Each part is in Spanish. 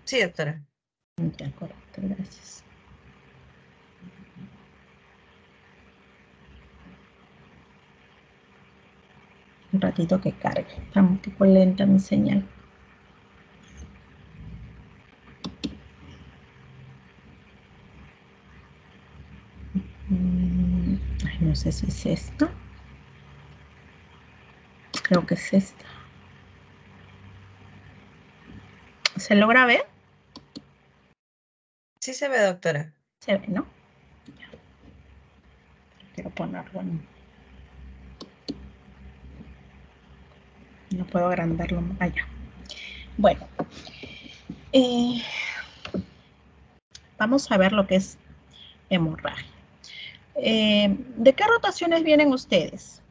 Sí, doctora. Ya, correcto, gracias. Un ratito que cargue. Está un poco lenta mi señal. Ay, no sé si es esta. Creo que es esta. ¿Se logra ver? Sí se ve, doctora. Se ve, ¿no? Ya. Quiero ponerlo en... No puedo agrandarlo allá. Bueno, vamos a ver lo que es hemorragia. ¿De qué rotaciones vienen ustedes?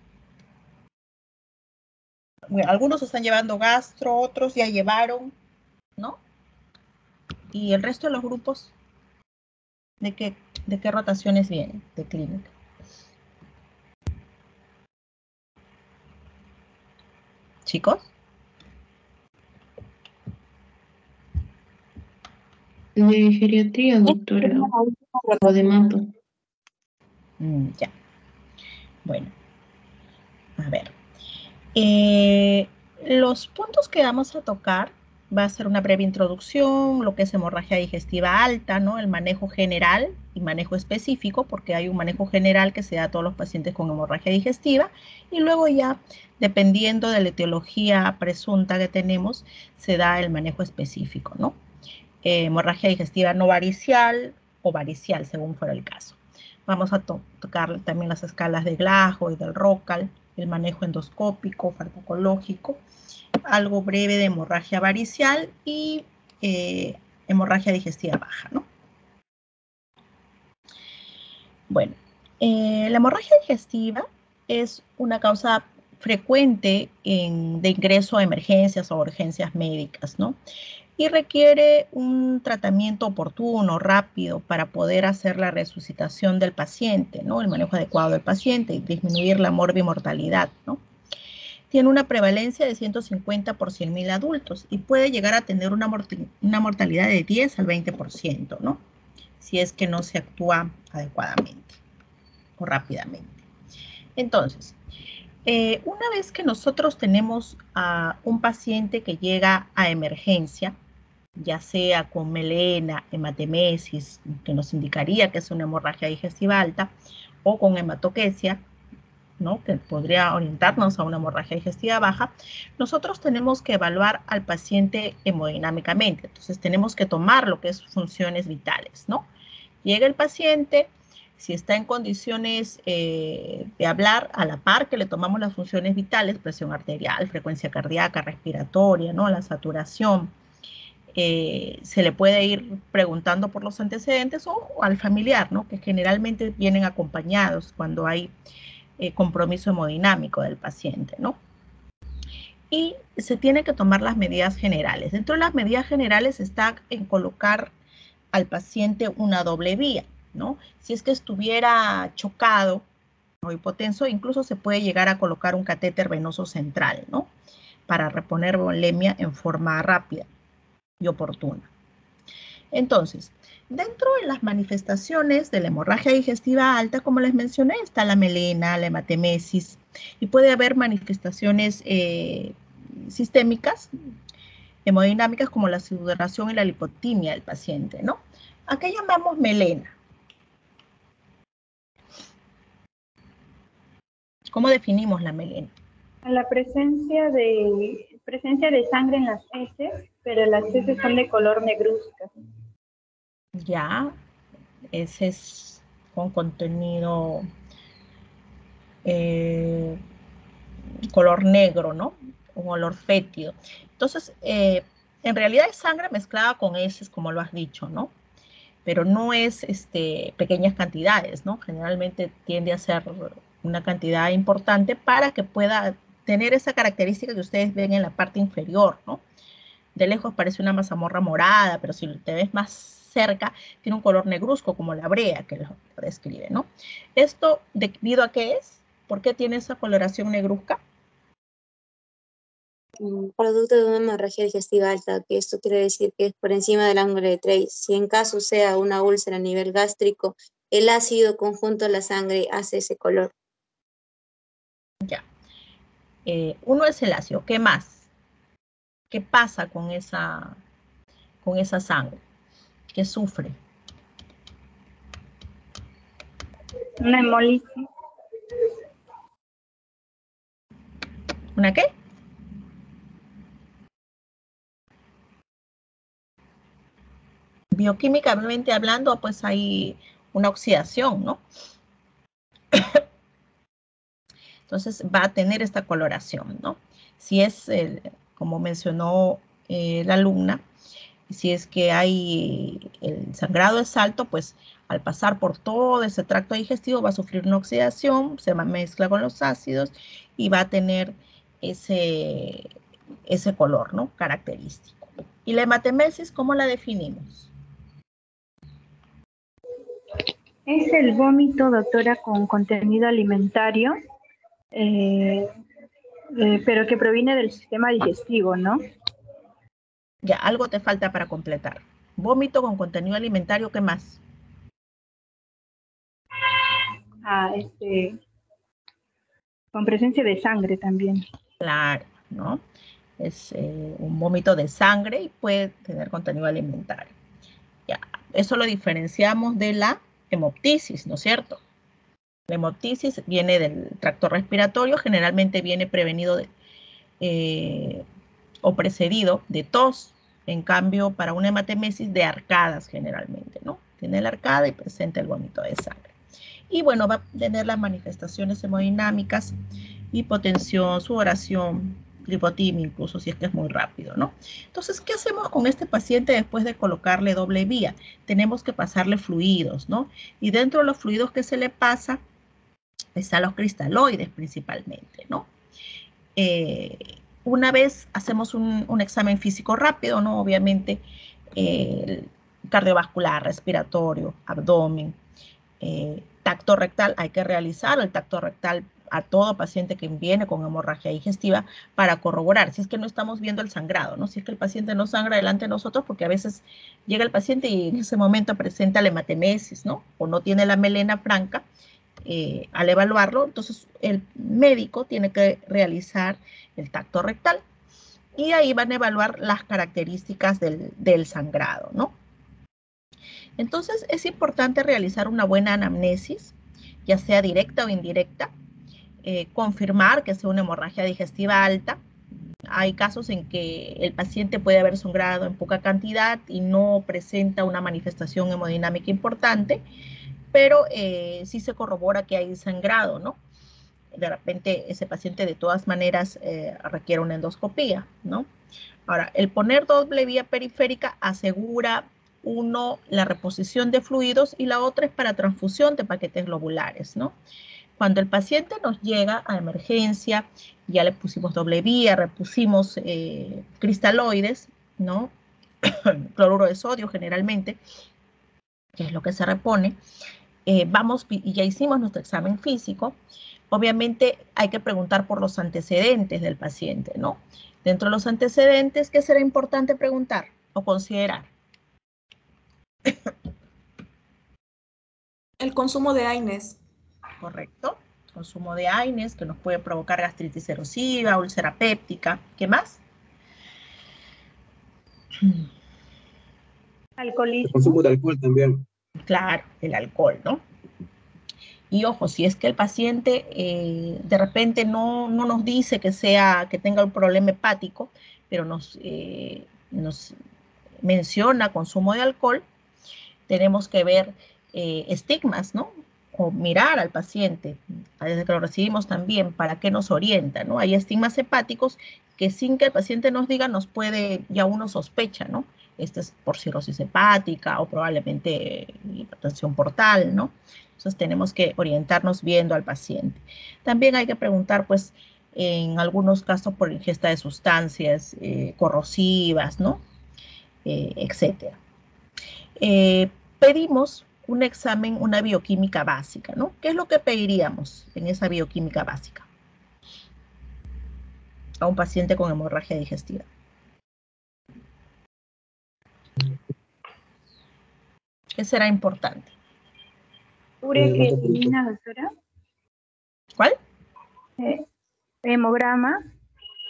Bueno, algunos están llevando gastro, otros ya llevaron, ¿no? Y el resto de los grupos, ¿de qué rotaciones vienen de clínica? ¿Chicos? De geriatría, doctora, o de mato. Ya. Bueno, a ver. Los puntos que vamos a tocar va a ser una breve introducción, lo que es hemorragia digestiva alta, ¿no? El manejo general y manejo específico, porque hay un manejo general que se da a todos los pacientes con hemorragia digestiva, y luego ya, dependiendo de la etiología presunta que tenemos, se da el manejo específico, ¿no? Hemorragia digestiva no varicial o varicial, según fuera el caso. Vamos a tocar también las escalas de Glasgow y del Rockall, el manejo endoscópico, farmacológico, algo breve de hemorragia varicial y hemorragia digestiva baja, ¿no? Bueno, la hemorragia digestiva es una causa frecuente de ingreso a emergencias o urgencias médicas, ¿no? Y requiere un tratamiento oportuno, rápido, para poder hacer la resucitación del paciente, ¿no? El manejo adecuado del paciente y disminuir la morbimortalidad, ¿no? Tiene una prevalencia de 150 por 100.000 adultos y puede llegar a tener una mortalidad de 10 al 20%, ¿no? Si es que no se actúa adecuadamente o rápidamente. Entonces, una vez que nosotros tenemos a un paciente que llega a emergencia, ya sea con melena, hematemesis, que nos indicaría que es una hemorragia digestiva alta, o con hematoquesia, ¿no? Que podría orientarnos a una hemorragia digestiva baja, nosotros tenemos que evaluar al paciente hemodinámicamente. Entonces tenemos que tomar lo que es funciones vitales, ¿no? Llega el paciente, si está en condiciones de hablar, a la par que le tomamos las funciones vitales, presión arterial, frecuencia cardíaca, respiratoria, ¿no? La saturación, se le puede ir preguntando por los antecedentes o al familiar, ¿no? Que generalmente vienen acompañados cuando hay compromiso hemodinámico del paciente, ¿no? Y se tiene que tomar las medidas generales. Dentro de las medidas generales está en colocar al paciente una doble vía, ¿no? Si es que estuviera chocado o hipotenso, incluso se puede llegar a colocar un catéter venoso central, ¿no? Para reponer volemia en forma rápida y oportuna. Entonces, dentro de las manifestaciones de la hemorragia digestiva alta, como les mencioné, está la melena, la hematemesis, y puede haber manifestaciones sistémicas, hemodinámicas, como la sudoración y la lipotimia del paciente, ¿no? ¿A qué llamamos melena? ¿Cómo definimos la melena? A la presencia de sangre en las heces, pero las heces son de color negruzca. Ya, ese es con contenido color negro, ¿no? Un olor fétido. Entonces, en realidad es sangre mezclada con heces, como lo has dicho, ¿no? Pero no es pequeñas cantidades, ¿no? Generalmente tiende a ser una cantidad importante para que pueda tener esa característica que ustedes ven en la parte inferior, ¿no? De lejos parece una mazamorra morada, pero si te ves más cerca, tiene un color negruzco como la brea que lo describe, ¿no? ¿Esto debido a qué es? ¿Por qué tiene esa coloración negruzca? producto de una hemorragia digestiva alta, que esto quiere decir que es por encima del ángulo de Treis. Si en caso sea una úlcera a nivel gástrico, el ácido conjunto a la sangre hace ese color. Ya. Uno es el ácido. ¿Qué más? ¿Qué pasa con esa sangre? ¿Qué sufre? Una hemólisis. ¿Una qué? Bioquímicamente hablando, pues hay una oxidación, ¿no? Entonces va a tener esta coloración, ¿no? Si es, como mencionó la alumna, si es que hay el sangrado es alto, pues al pasar por todo ese tracto digestivo va a sufrir una oxidación, se mezcla con los ácidos y va a tener ese color, ¿no? Característico. ¿Y la hematemesis cómo la definimos? Es el vómito, doctora, con contenido alimentario, pero que proviene del sistema digestivo, ¿no? Ya, algo te falta para completar. Vómito con contenido alimentario, ¿qué más? Con presencia de sangre también. Claro, ¿no? Es un vómito de sangre y puede tener contenido alimentario. Ya, eso lo diferenciamos de la hemoptisis, ¿no es cierto? La hemoptisis viene del tracto respiratorio, generalmente viene prevenido o precedido de tos. En cambio, para una hematemesis de arcadas generalmente, ¿no? Tiene la arcada y presenta el vómito de sangre. Y bueno, va a tener las manifestaciones hemodinámicas, hipotensión, sudoración, lipotimia, incluso si es que es muy rápido, ¿no? Entonces, ¿qué hacemos con este paciente después de colocarle doble vía? Tenemos que pasarle fluidos, ¿no? Y dentro de los fluidos que se le pasa, están los cristaloides principalmente, ¿no? Una vez hacemos un examen físico rápido, ¿no? Obviamente, cardiovascular, respiratorio, abdomen, tacto rectal, hay que realizar el tacto rectal a todo paciente que viene con hemorragia digestiva para corroborar si es que no estamos viendo el sangrado, ¿no? Si es que el paciente no sangra delante de nosotros, porque a veces llega el paciente y en ese momento presenta la hematemesis, ¿no? O no tiene la melena franca. Al evaluarlo, entonces el médico tiene que realizar el tacto rectal y ahí van a evaluar las características del sangrado, ¿no? Entonces es importante realizar una buena anamnesis, ya sea directa o indirecta, confirmar que sea una hemorragia digestiva alta. Hay casos en que el paciente puede haber sangrado en poca cantidad y no presenta una manifestación hemodinámica importante, pero sí se corrobora que hay sangrado, ¿no? De repente ese paciente de todas maneras requiere una endoscopía, ¿no? Ahora, el poner doble vía periférica asegura, uno, la reposición de fluidos y la otra es para transfusión de paquetes globulares, ¿no? Cuando el paciente nos llega a emergencia, ya le pusimos doble vía, repusimos cristaloides, ¿no? Cloruro de sodio generalmente, que es lo que se repone. Vamos y ya hicimos nuestro examen físico. Obviamente hay que preguntar por los antecedentes del paciente, ¿no? Dentro de los antecedentes, ¿qué será importante preguntar o considerar? El consumo de AINES. Correcto. Consumo de AINES que nos puede provocar gastritis erosiva, úlcera péptica. ¿Qué más? Alcoholismo. El consumo de alcohol también. Claro, el alcohol, ¿no? Y ojo, si es que el paciente de repente no nos dice que tenga un problema hepático, pero nos menciona consumo de alcohol, tenemos que ver estigmas, ¿no? O mirar al paciente, desde que lo recibimos también, para qué nos orienta, ¿no? Hay estigmas hepáticos que sin que el paciente nos diga, ya uno sospecha, ¿no? Este es por cirrosis hepática o probablemente hipertensión portal, ¿no? Entonces tenemos que orientarnos viendo al paciente. También hay que preguntar, pues, en algunos casos por ingesta de sustancias corrosivas, ¿no? Etcétera. Pedimos un examen, una bioquímica básica, ¿no? ¿Qué es lo que pediríamos en esa bioquímica básica? a un paciente con hemorragia digestiva? ¿Qué será importante? Urequetina, doctora. ¿Cuál? Hemograma.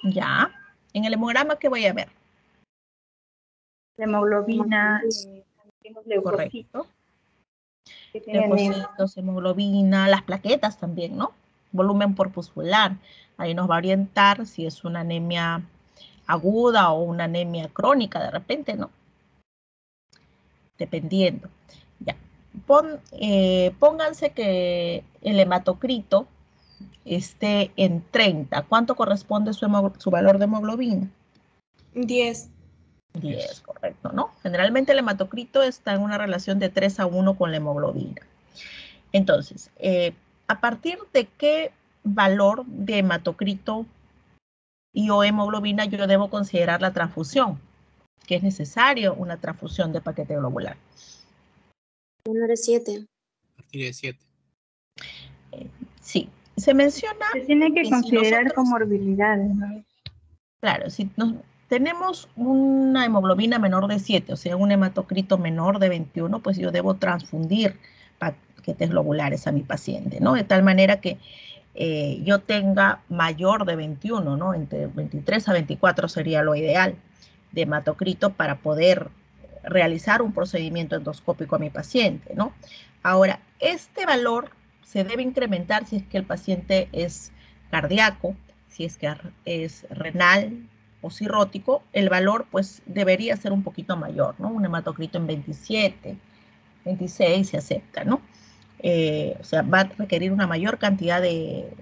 Ya. En el hemograma, ¿qué voy a ver? Hemoglobina, Correcto. Que tiene Leucocitos, hemoglobina, las plaquetas también, ¿no? Volumen corpuscular. Ahí nos va a orientar si es una anemia aguda o una anemia crónica de repente, ¿no? Dependiendo. Ya. Pónganse que el hematocrito esté en 30. ¿Cuánto corresponde su valor de hemoglobina? 10. 10, correcto, ¿no? Generalmente el hematocrito está en una relación de 3 a 1 con la hemoglobina. Entonces, ¿a partir de qué valor de hematocrito y o hemoglobina yo debo considerar la transfusión? Que es necesario una transfusión de paquete globular. Menor de 7. A partir de 7. Sí, se menciona se tiene que considerar si nosotros, comorbilidades, ¿no? Claro, si tenemos una hemoglobina menor de 7, o sea, un hematocrito menor de 21, pues yo debo transfundir paquetes globulares a mi paciente, ¿no? De tal manera que yo tenga mayor de 21, ¿no? Entre 23 a 24 sería lo ideal de hematocrito para poder realizar un procedimiento endoscópico a mi paciente, ¿no? Ahora, este valor se debe incrementar si es que el paciente es cardíaco, si es que es renal o cirrótico, el valor pues debería ser un poquito mayor, ¿no? Un hematocrito en 27, 26 se acepta, ¿no? O sea, va a requerir una mayor cantidad de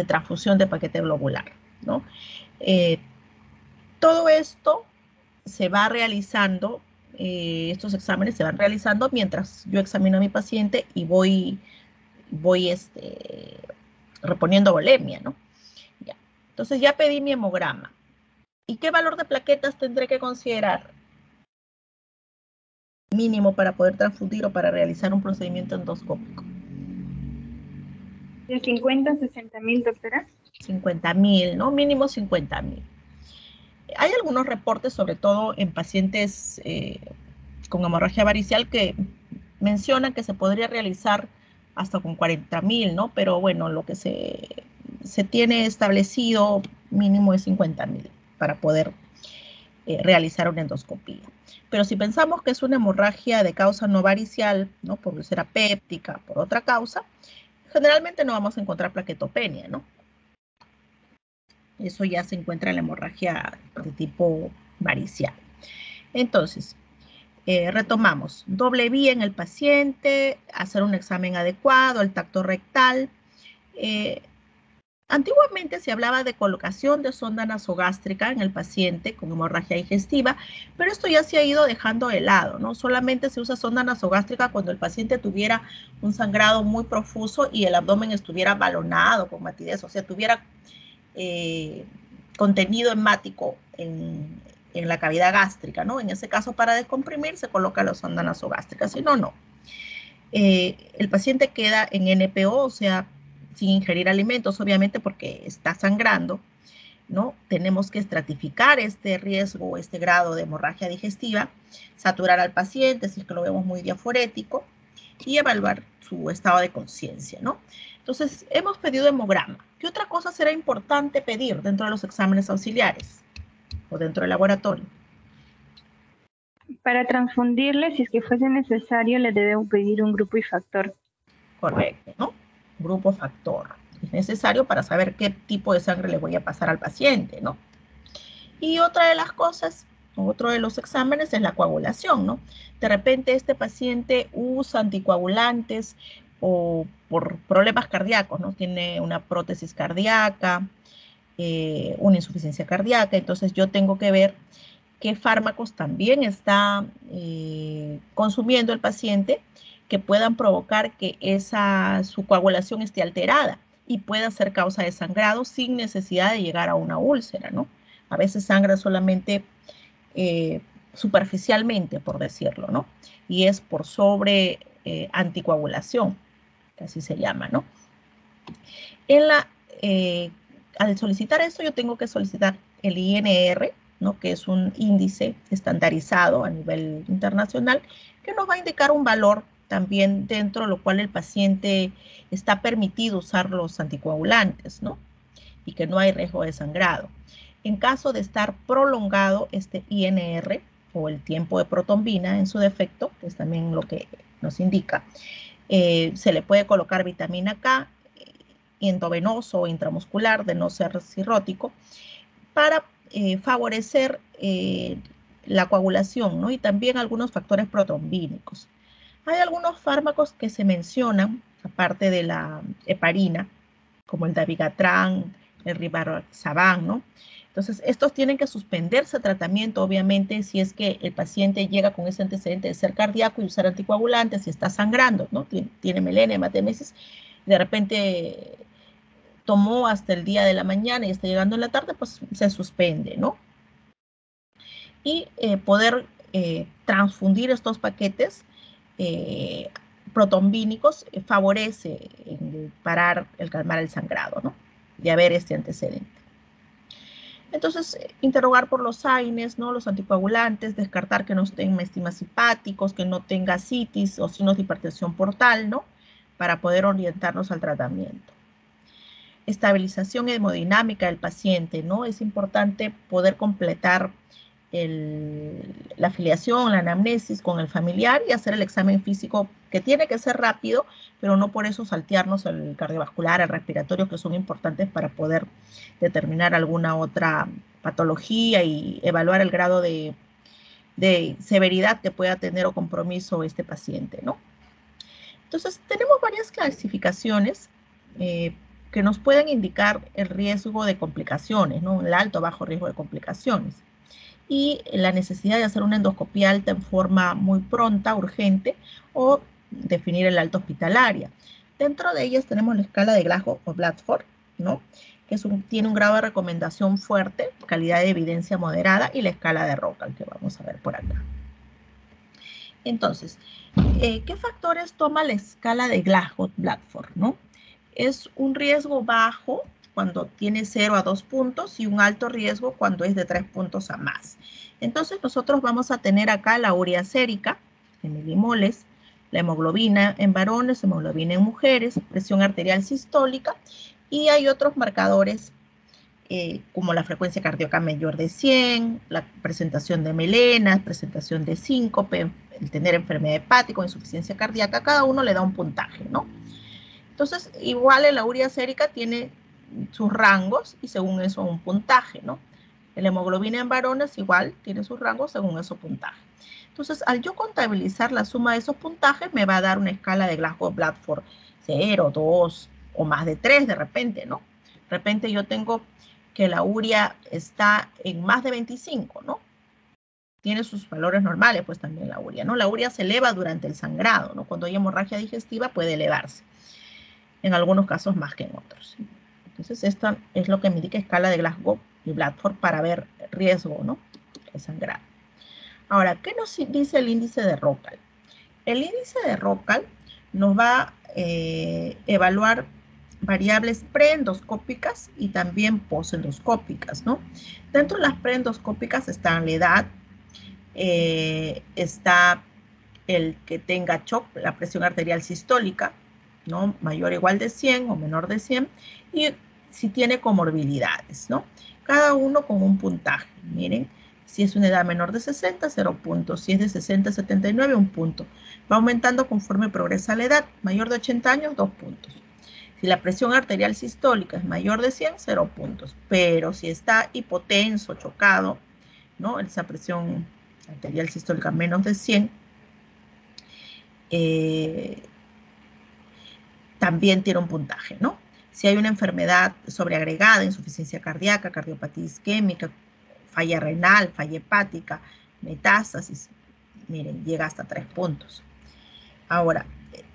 transfusión de paquete globular, ¿no? Todo esto se va realizando, estos exámenes se van realizando mientras yo examino a mi paciente y voy reponiendo volemia, ¿no? Ya. Entonces ya pedí mi hemograma. ¿Y qué valor de plaquetas tendré que considerar? Mínimo para poder transfundir o para realizar un procedimiento endoscópico. ¿De 50 a 60.000, doctora? 50.000, ¿no? Mínimo 50.000. Hay algunos reportes, sobre todo en pacientes con hemorragia varicial, que mencionan que se podría realizar hasta con 40.000, ¿no? Pero bueno, lo que se tiene establecido mínimo es 50.000 para poder realizar una endoscopía. Pero si pensamos que es una hemorragia de causa no varicial, ¿no? Por úlcera péptica, por otra causa, generalmente no vamos a encontrar plaquetopenia, ¿no? Eso ya se encuentra en la hemorragia de tipo varicial. Entonces, retomamos. Doble vía en el paciente, hacer un examen adecuado, el tacto rectal. Antiguamente se hablaba de colocación de sonda nasogástrica en el paciente con hemorragia digestiva, pero esto ya se ha ido dejando de lado, ¿no? Solamente se usa sonda nasogástrica cuando el paciente tuviera un sangrado muy profuso y el abdomen estuviera balonado con matidez, o sea, tuviera contenido hemático en la cavidad gástrica, ¿no? En ese caso, para descomprimir, se coloca la sonda nasogástrica, si no, no. El paciente queda en NPO, o sea, sin ingerir alimentos, obviamente porque está sangrando, ¿no? Tenemos que estratificar este riesgo, este grado de hemorragia digestiva, saturar al paciente si es que lo vemos muy diaforético y evaluar su estado de conciencia, ¿no? Entonces, hemos pedido hemograma. ¿Qué otra cosa será importante pedir dentro de los exámenes auxiliares o dentro del laboratorio? Para transfundirle, si es que fuese necesario, le debemos pedir un grupo y factor. Correcto, ¿no? Grupo factor. Es necesario para saber qué tipo de sangre le voy a pasar al paciente, ¿no? Y otra de las cosas, otro de los exámenes es la coagulación, ¿no? De repente este paciente usa anticoagulantes o por problemas cardíacos, ¿no? Tiene una prótesis cardíaca, una insuficiencia cardíaca, entonces yo tengo que ver qué fármacos también está consumiendo el paciente que puedan provocar que su coagulación esté alterada y pueda ser causa de sangrado sin necesidad de llegar a una úlcera, ¿no? A veces sangra solamente superficialmente, por decirlo, ¿no? Y es por sobre anticoagulación, que así se llama, ¿no? En la al solicitar esto, yo tengo que solicitar el INR, ¿no? Que es un índice estandarizado a nivel internacional, que nos va a indicar un valor también dentro de lo cual el paciente está permitido usar los anticoagulantes, ¿no? Y que no hay riesgo de sangrado. En caso de estar prolongado este INR o el tiempo de protombina en su defecto, que es también lo que nos indica, se le puede colocar vitamina K endovenoso o intramuscular de no ser cirrótico para favorecer la coagulación, ¿no? Y también algunos factores protrombínicos. Hay algunos fármacos que se mencionan, aparte de la heparina, como el dabigatran, el rivaroxaban, ¿no? Entonces, estos tienen que suspenderse tratamiento, obviamente, si es que el paciente llega con ese antecedente de ser cardíaco y usar anticoagulantes, si está sangrando, ¿no? Tiene melena, hematemesis, de repente tomó hasta el día de la mañana y está llegando en la tarde, pues se suspende, ¿no? Y poder transfundir estos paquetes protombínicos favorece calmar el sangrado, ¿no? De haber este antecedente. Entonces, interrogar por los AINES, ¿no? Los anticoagulantes, descartar que no tenga estimas hepáticos, que no tenga citis o signos de hipertensión portal, ¿no? Para poder orientarnos al tratamiento. Estabilización hemodinámica del paciente, ¿no? Es importante poder completar la afiliación, la anamnesis con el familiar y hacer el examen físico, que tiene que ser rápido, pero no por eso saltearnos el cardiovascular, el respiratorio, que son importantes para poder determinar alguna otra patología y evaluar el grado de severidad que pueda tener o compromiso este paciente, ¿no? Entonces, tenemos varias clasificaciones que nos pueden indicar el riesgo de complicaciones, ¿no? El alto o bajo riesgo de complicaciones. Y la necesidad de hacer una endoscopia alta en forma muy pronta, urgente, o definir el alta hospitalaria. Dentro de ellas tenemos la escala de Glasgow o Bradford, ¿no? Que tiene un grado de recomendación fuerte, calidad de evidencia moderada, y la escala de Rockall, que vamos a ver por acá. Entonces, ¿qué factores toma la escala de Glasgow-Bradford, ¿no? Es un riesgo bajo cuando tiene 0 a 2 puntos y un alto riesgo cuando es de 3 puntos a más. Entonces, nosotros vamos a tener acá la urea sérica en milimoles, la hemoglobina en varones, hemoglobina en mujeres, presión arterial sistólica, y hay otros marcadores como la frecuencia cardíaca mayor de 100, la presentación de melenas, presentación de síncope, el tener enfermedad hepática o insuficiencia cardíaca. Cada uno le da un puntaje, ¿no? Entonces, igual la urea sérica tiene sus rangos y según eso un puntaje, ¿no? La hemoglobina en varones igual tiene sus rangos según esos puntajes. Entonces, al yo contabilizar la suma de esos puntajes, me va a dar una escala de Glasgow-Bradford 0, 2 o más de 3 de repente, ¿no? De repente yo tengo que la urea está en más de 25, ¿no? Tiene sus valores normales, pues también la urea, ¿no? La urea se eleva durante el sangrado, ¿no? Cuando hay hemorragia digestiva puede elevarse. En algunos casos más que en otros. Entonces, esto es lo que me indica escala de Glasgow y Bradford para ver riesgo, ¿no? De sangrado. Ahora, ¿qué nos dice el índice de Rockall? El índice de Rockall nos va a evaluar variables preendoscópicas y también posendoscópicas, ¿no? Dentro de las preendoscópicas están la edad, está el que tenga shock, la presión arterial sistólica, ¿no? Mayor o igual de 100 o menor de 100, y si tiene comorbilidades, ¿no? Cada uno con un puntaje. Miren, si es una edad menor de 60, 0 puntos. Si es de 60 a 79, 1 punto. Va aumentando conforme progresa la edad. Mayor de 80 años, 2 puntos. Si la presión arterial sistólica es mayor de 100, 0 puntos. Pero si está hipotenso, chocado, ¿no? Esa presión arterial sistólica menos de 100, también tiene un puntaje, ¿no? Si hay una enfermedad sobreagregada, insuficiencia cardíaca, cardiopatía isquémica, falla renal, falla hepática, metástasis, miren, llega hasta 3 puntos. Ahora,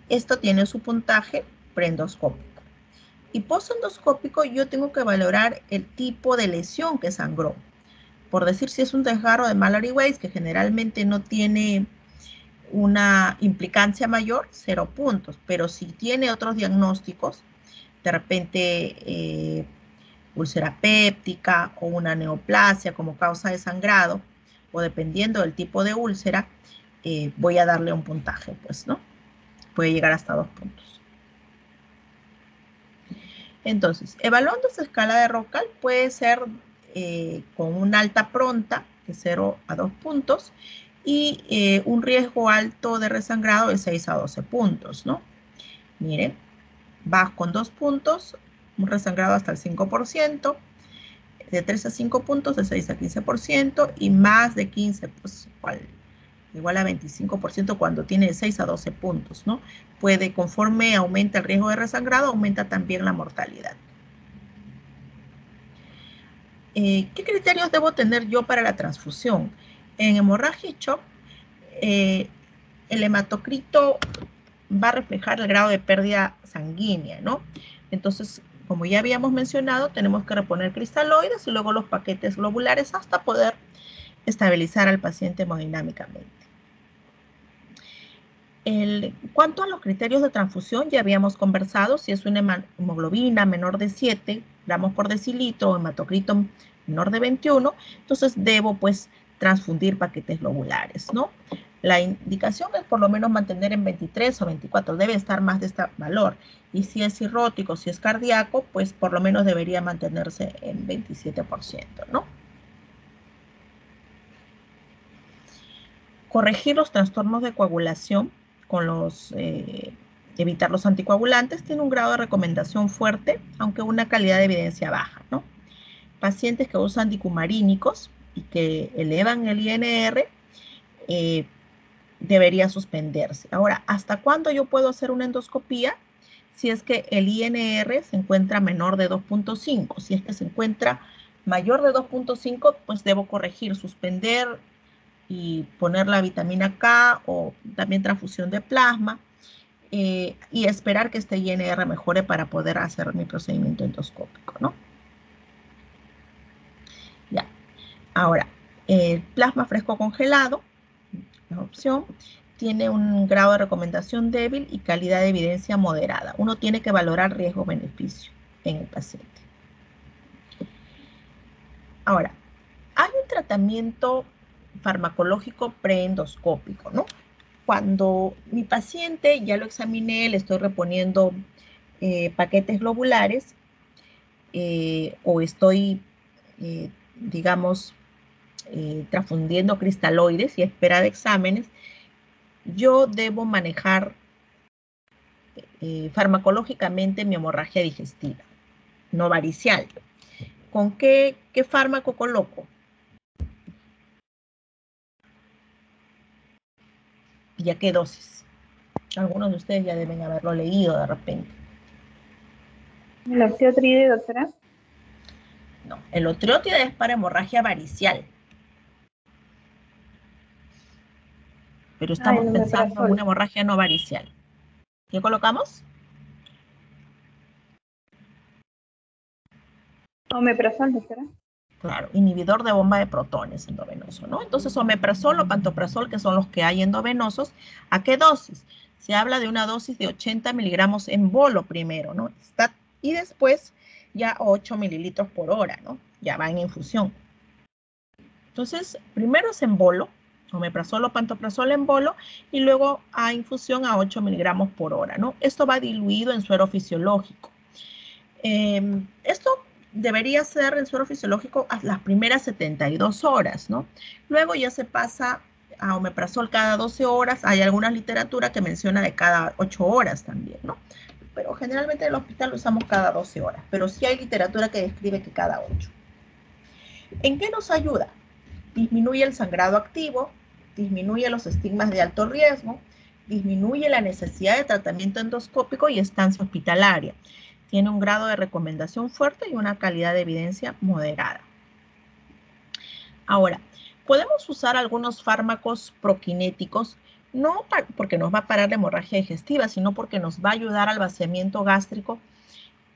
esto tiene su puntaje preendoscópico. Y posendoscópico yo tengo que valorar el tipo de lesión que sangró. Por decir, si es un desgarro de Mallory-Weiss, que generalmente no tiene una implicancia mayor, 0 puntos. Pero si tiene otros diagnósticos, de repente úlcera péptica o una neoplasia como causa de sangrado, o dependiendo del tipo de úlcera, voy a darle un puntaje, pues, ¿no? Puede llegar hasta 2 puntos. Entonces, evaluando esta escala de Rockall puede ser con una alta pronta de 0 a 2 puntos y un riesgo alto de resangrado de 6 a 12 puntos, ¿no? Miren, va con 2 puntos, un resangrado hasta el 5%, de 3 a 5 puntos, de 6 a 15%, y más de 15, pues igual a 25% cuando tiene de 6 a 12 puntos, ¿no? Puede, conforme aumenta el riesgo de resangrado, aumenta también la mortalidad. ¿Qué criterios debo tener yo para la transfusión? En hemorragia y shock, el hematocrito va a reflejar el grado de pérdida sanguínea, ¿no? Entonces, como ya habíamos mencionado, tenemos que reponer cristaloides y luego los paquetes globulares hasta poder estabilizar al paciente hemodinámicamente. En cuanto a los criterios de transfusión, ya habíamos conversado, si es una hemoglobina menor de 7 gramos por decilitro o hematocrito menor de 21, entonces debo pues transfundir paquetes globulares, ¿no? La indicación es por lo menos mantener en 23 o 24, debe estar más de este valor. Y si es cirrótico, si es cardíaco, pues por lo menos debería mantenerse en 27%, ¿no? Corregir los trastornos de coagulación con evitar los anticoagulantes tiene un grado de recomendación fuerte, aunque una calidad de evidencia baja, ¿no? Pacientes que usan dicumarínicos y que elevan el INR, debería suspenderse. Ahora, ¿hasta cuándo yo puedo hacer una endoscopía? Si es que el INR se encuentra menor de 2.5. Si es que se encuentra mayor de 2.5, pues debo corregir, suspender y poner la vitamina K o también transfusión de plasma y esperar que este INR mejore para poder hacer mi procedimiento endoscópico, ¿no? Ya. Ahora, el plasma fresco congelado, la opción, tiene un grado de recomendación débil y calidad de evidencia moderada. Uno tiene que valorar riesgo-beneficio en el paciente. Ahora, hay un tratamiento farmacológico preendoscópico, ¿no? Cuando mi paciente ya lo examiné, le estoy reponiendo paquetes globulares o estoy, digamos, transfundiendo cristaloides y espera de exámenes, yo debo manejar farmacológicamente mi hemorragia digestiva, no varicial. ¿Con qué fármaco coloco? ¿Y a qué dosis? Algunos de ustedes ya deben haberlo leído de repente. ¿El osteotride, doctora? No, el osteotride es para hemorragia varicial. Pero estamos pensando en una hemorragia no varicial. ¿Qué colocamos? Omeprazol, doctora. Claro, inhibidor de bomba de protones endovenoso, ¿no? Entonces, omeprazol o pantoprazol, que son los que hay endovenosos, ¿a qué dosis? Se habla de una dosis de 80 miligramos en bolo primero, ¿no? Y después ya 8 mililitros por hora, ¿no? Ya va en infusión. Entonces, primero es en bolo, omeprazol o pantoprazol en bolo, y luego a infusión a 8 miligramos por hora, ¿no? Esto va diluido en suero fisiológico. Esto debería ser en suero fisiológico a las primeras 72 horas, ¿no? Luego ya se pasa a omeprazol cada 12 horas. Hay alguna literatura que menciona de cada 8 horas también, ¿no? Pero generalmente en el hospital lo usamos cada 12 horas, pero sí hay literatura que describe que cada 8. ¿En qué nos ayuda? Disminuye el sangrado activo, disminuye los estigmas de alto riesgo, disminuye la necesidad de tratamiento endoscópico y estancia hospitalaria. Tiene un grado de recomendación fuerte y una calidad de evidencia moderada. Ahora, podemos usar algunos fármacos proquinéticos, no porque nos va a parar la hemorragia digestiva, sino porque nos va a ayudar al vaciamiento gástrico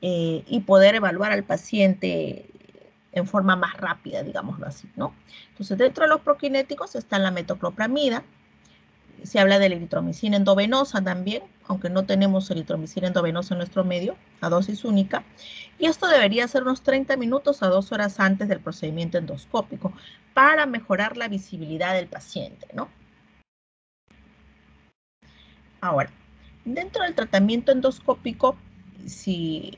y poder evaluar al paciente en forma más rápida, digámoslo así, ¿no? Entonces, dentro de los proquinéticos están la metoclopramida, Se habla de la eritromicina endovenosa también, aunque no tenemos eritromicina endovenosa en nuestro medio, a dosis única. Y esto debería ser unos 30 minutos a 2 horas antes del procedimiento endoscópico para mejorar la visibilidad del paciente, ¿no? Ahora, dentro del tratamiento endoscópico, si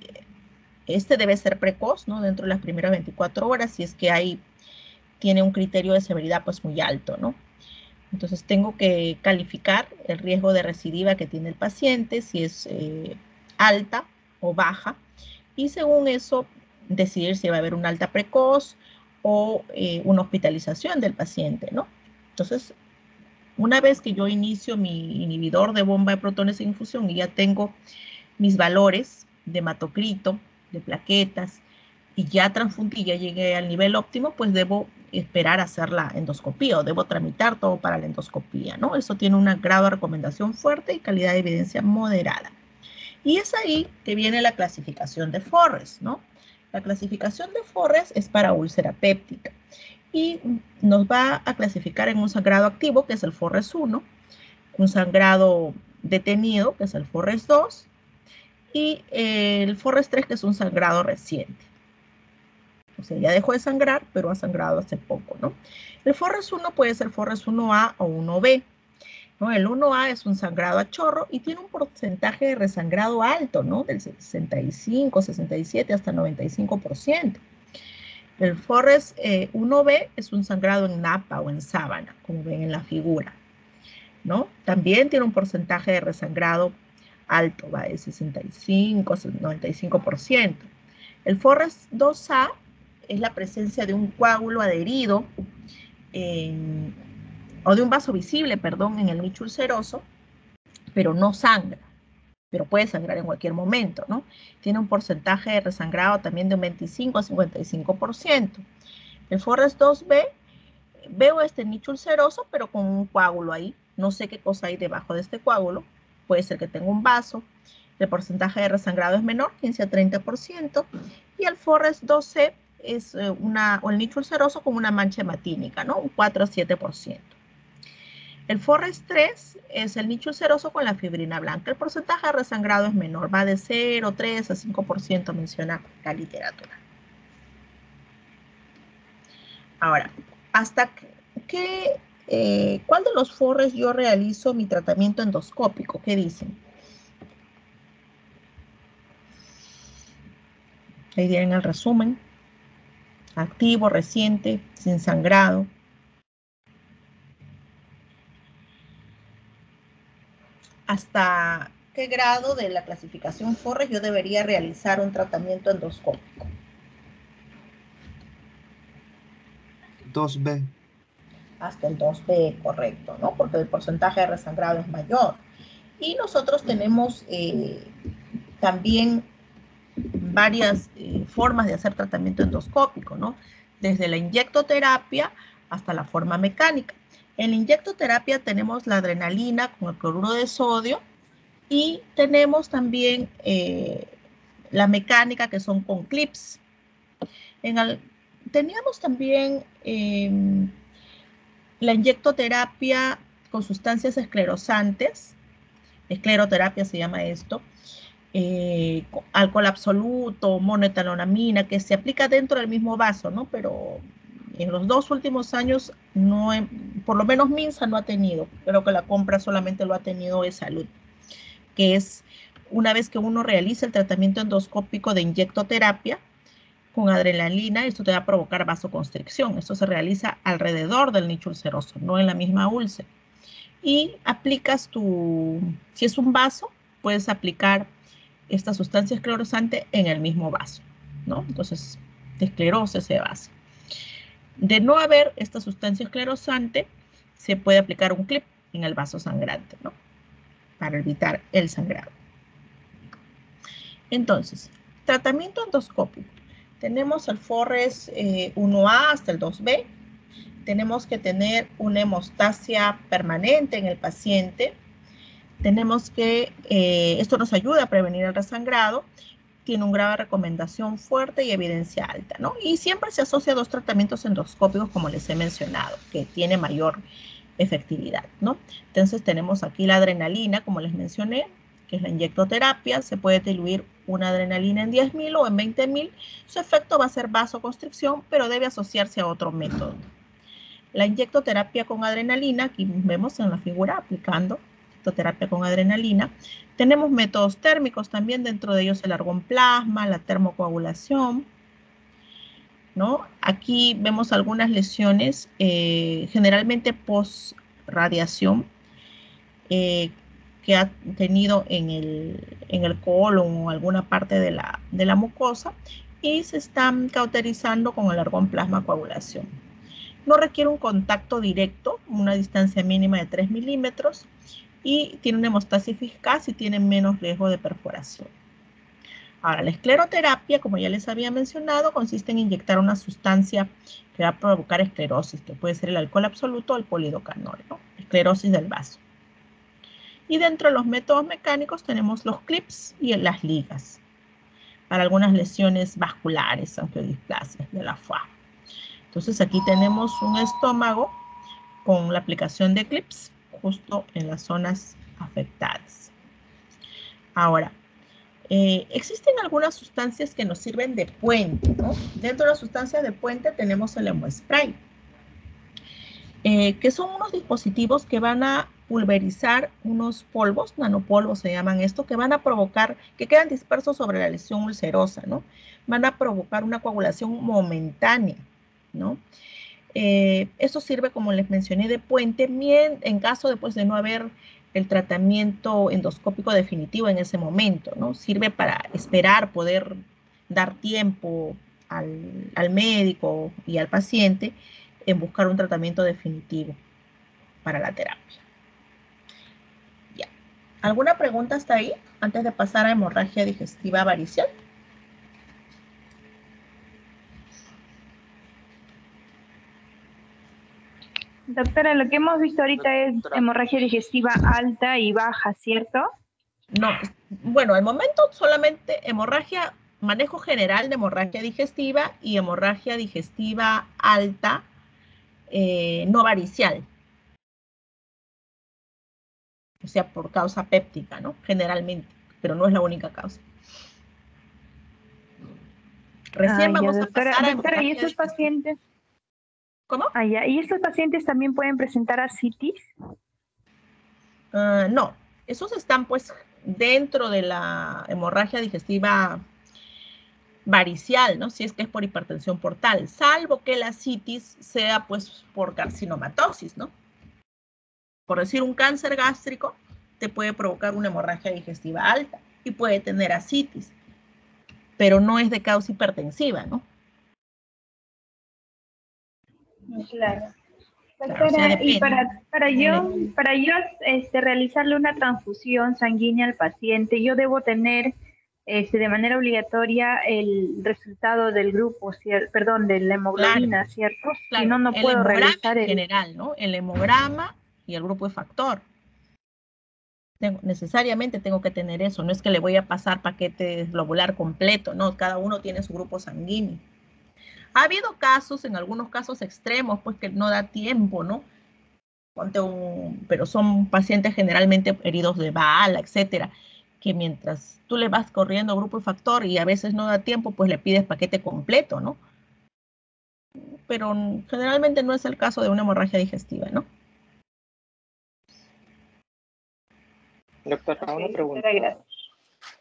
este debe ser precoz, ¿no? Dentro de las primeras 24 horas, si es que tiene un criterio de severidad pues muy alto, ¿no? Entonces tengo que calificar el riesgo de recidiva que tiene el paciente, si es alta o baja, y según eso decidir si va a haber una alta precoz o una hospitalización del paciente, ¿no? Entonces, una vez que yo inicio mi inhibidor de bomba de protones en infusión y ya tengo mis valores de hematocrito, de plaquetas, y ya transfundí, ya llegué al nivel óptimo, pues debo esperar a hacer la endoscopía o debo tramitar todo para la endoscopía, ¿no? Eso tiene un grado de recomendación fuerte y calidad de evidencia moderada. Y es ahí que viene la clasificación de Forres, ¿no? La clasificación de Forres es para úlcera péptica y nos va a clasificar en un sangrado activo, que es el Forres 1, un sangrado detenido, que es el Forres 2, y el Forres 3, que es un sangrado reciente. O sea, ya dejó de sangrar, pero ha sangrado hace poco, ¿no? El Forres 1 puede ser Forres 1A o 1B, ¿no? El 1A es un sangrado a chorro y tiene un porcentaje de resangrado alto, ¿no? Del 65, 67 hasta 95%. El Forres 1B es un sangrado en napa o en sábana, como ven en la figura, ¿no? También tiene un porcentaje de resangrado alto, va de 65, 95%. El Forres 2A es la presencia de un coágulo adherido o de un vaso visible, perdón, en el nicho ulceroso, pero no sangra, pero puede sangrar en cualquier momento, ¿no? Tiene un porcentaje de resangrado también de un 25 a 55%. El Forres 2B, veo este nicho ulceroso, pero con un coágulo ahí. No sé qué cosa hay debajo de este coágulo. Puede ser que tenga un vaso. El porcentaje de resangrado es menor, 15 a 30%. Y el Forres 2C es o el nicho ulceroso con una mancha hematínica, ¿no? Un 4 a 7%. El Forres 3 es el nicho ulceroso con la fibrina blanca. El porcentaje de resangrado es menor, va de 0, 3 a 5%, menciona la literatura. Ahora, ¿cuál de los Forres yo realizo mi tratamiento endoscópico? ¿Qué dicen? Ahí tienen el resumen. Activo, reciente, sin sangrado. ¿Hasta qué grado de la clasificación Forres yo debería realizar un tratamiento endoscópico? 2B. Hasta el 2B, correcto, ¿no? Porque el porcentaje de resangrado es mayor. Y nosotros tenemos también varias formas de hacer tratamiento endoscópico, ¿no? Desde la inyectoterapia hasta la forma mecánica. En la inyectoterapia tenemos la adrenalina con el cloruro de sodio y tenemos también la mecánica, que son con clips. Teníamos también la inyectoterapia con sustancias esclerosantes, escleroterapia se llama esto, alcohol absoluto, monoetanonamina, que se aplica dentro del mismo vaso, ¿no? Pero en los 2 últimos años, por lo menos Minsa no ha tenido, creo que la compra solamente lo ha tenido de Salud, que es una vez que uno realiza el tratamiento endoscópico de inyectoterapia con adrenalina, esto te va a provocar vasoconstricción. Esto se realiza alrededor del nicho ulceroso, no en la misma úlcera. Y aplicas si es un vaso, puedes aplicar esta sustancia esclerosante en el mismo vaso, ¿no? Entonces, esclerosa ese vaso. De no haber esta sustancia esclerosante, se puede aplicar un clip en el vaso sangrante, ¿no? Para evitar el sangrado. Entonces, tratamiento endoscópico. Tenemos el Forres 1A hasta el 2B. Tenemos que tener una hemostasia permanente en el paciente. Tenemos que, esto nos ayuda a prevenir el resangrado. Tiene un grado de recomendación fuerte y evidencia alta, ¿no? Y siempre se asocia a 2 tratamientos endoscópicos, como les he mencionado, que tiene mayor efectividad, ¿no? Entonces tenemos aquí la adrenalina, como les mencioné, que es la inyectoterapia. Se puede diluir una adrenalina en 10.000 o en 20.000. Su efecto va a ser vasoconstricción, pero debe asociarse a otro método. La inyectoterapia con adrenalina, aquí vemos en la figura aplicando inyectoterapia con adrenalina. Tenemos métodos térmicos también, dentro de ellos el argón plasma, la termocoagulación, ¿no? Aquí vemos algunas lesiones, generalmente post-radiación, que ha tenido en el colon o alguna parte de la mucosa, y se están cauterizando con el argón plasma coagulación. No requiere un contacto directo, una distancia mínima de 3 milímetros, y tiene una hemostasis eficaz y tiene menos riesgo de perforación. Ahora, la escleroterapia, como ya les había mencionado, consiste en inyectar una sustancia que va a provocar esclerosis, que puede ser el alcohol absoluto o el polidocanol, ¿no? Esclerosis del vaso. Y dentro de los métodos mecánicos tenemos los clips y las ligas, para algunas lesiones vasculares, angiodisplasias de la foie. Entonces aquí tenemos un estómago con la aplicación de clips justo en las zonas afectadas. Ahora, existen algunas sustancias que nos sirven de puente, ¿no? Dentro de las sustancias de puente tenemos el hemospray, que son unos dispositivos que van a pulverizar unos polvos, nanopolvos se llaman esto, que van a provocar, que quedan dispersos sobre la lesión ulcerosa, ¿no? Van a provocar una coagulación momentánea, ¿no? Eso sirve, como les mencioné, de puente en caso después de no haber el tratamiento endoscópico definitivo en ese momento, ¿no? Sirve para esperar, poder dar tiempo al médico y al paciente en buscar un tratamiento definitivo para la terapia. Ya. ¿Alguna pregunta hasta ahí antes de pasar a hemorragia digestiva varicial? Doctora, lo que hemos visto ahorita es hemorragia digestiva alta y baja, ¿cierto? No, bueno, al momento solamente hemorragia, manejo general de hemorragia digestiva y hemorragia digestiva alta, no varicial. O sea, por causa péptica, ¿no? Generalmente, pero no es la única causa. Recién vamos a pasar a doctora, ¿y estos pacientes? ¿Cómo? Ya. ¿Y estos pacientes también pueden presentar ascitis? No, esos están pues dentro de la hemorragia digestiva varicial, ¿no? Si es que es por hipertensión portal, salvo que la ascitis sea pues por carcinomatosis, ¿no? Por decir, un cáncer gástrico te puede provocar una hemorragia digestiva alta y puede tener ascitis, pero no es de causa hipertensiva, ¿no? Claro. Claro, o sea, y para yo realizarle una transfusión sanguínea al paciente, yo debo tener de manera obligatoria el resultado del grupo, perdón, de la hemoglobina, claro, ¿cierto? Claro, Si no, no puedo realizar en general, ¿no? El hemograma y el grupo de factor. Necesariamente tengo que tener eso, no es que le voy a pasar paquete globular completo, no, cada uno tiene su grupo sanguíneo. Ha habido casos, en algunos casos extremos, pues que no da tiempo, ¿no? Pero son pacientes generalmente heridos de bala, etcétera, que mientras tú le vas corriendo grupo y factor y a veces no da tiempo, pues le pides paquete completo, ¿no? Pero generalmente no es el caso de una hemorragia digestiva, ¿no? Doctora, una pregunta.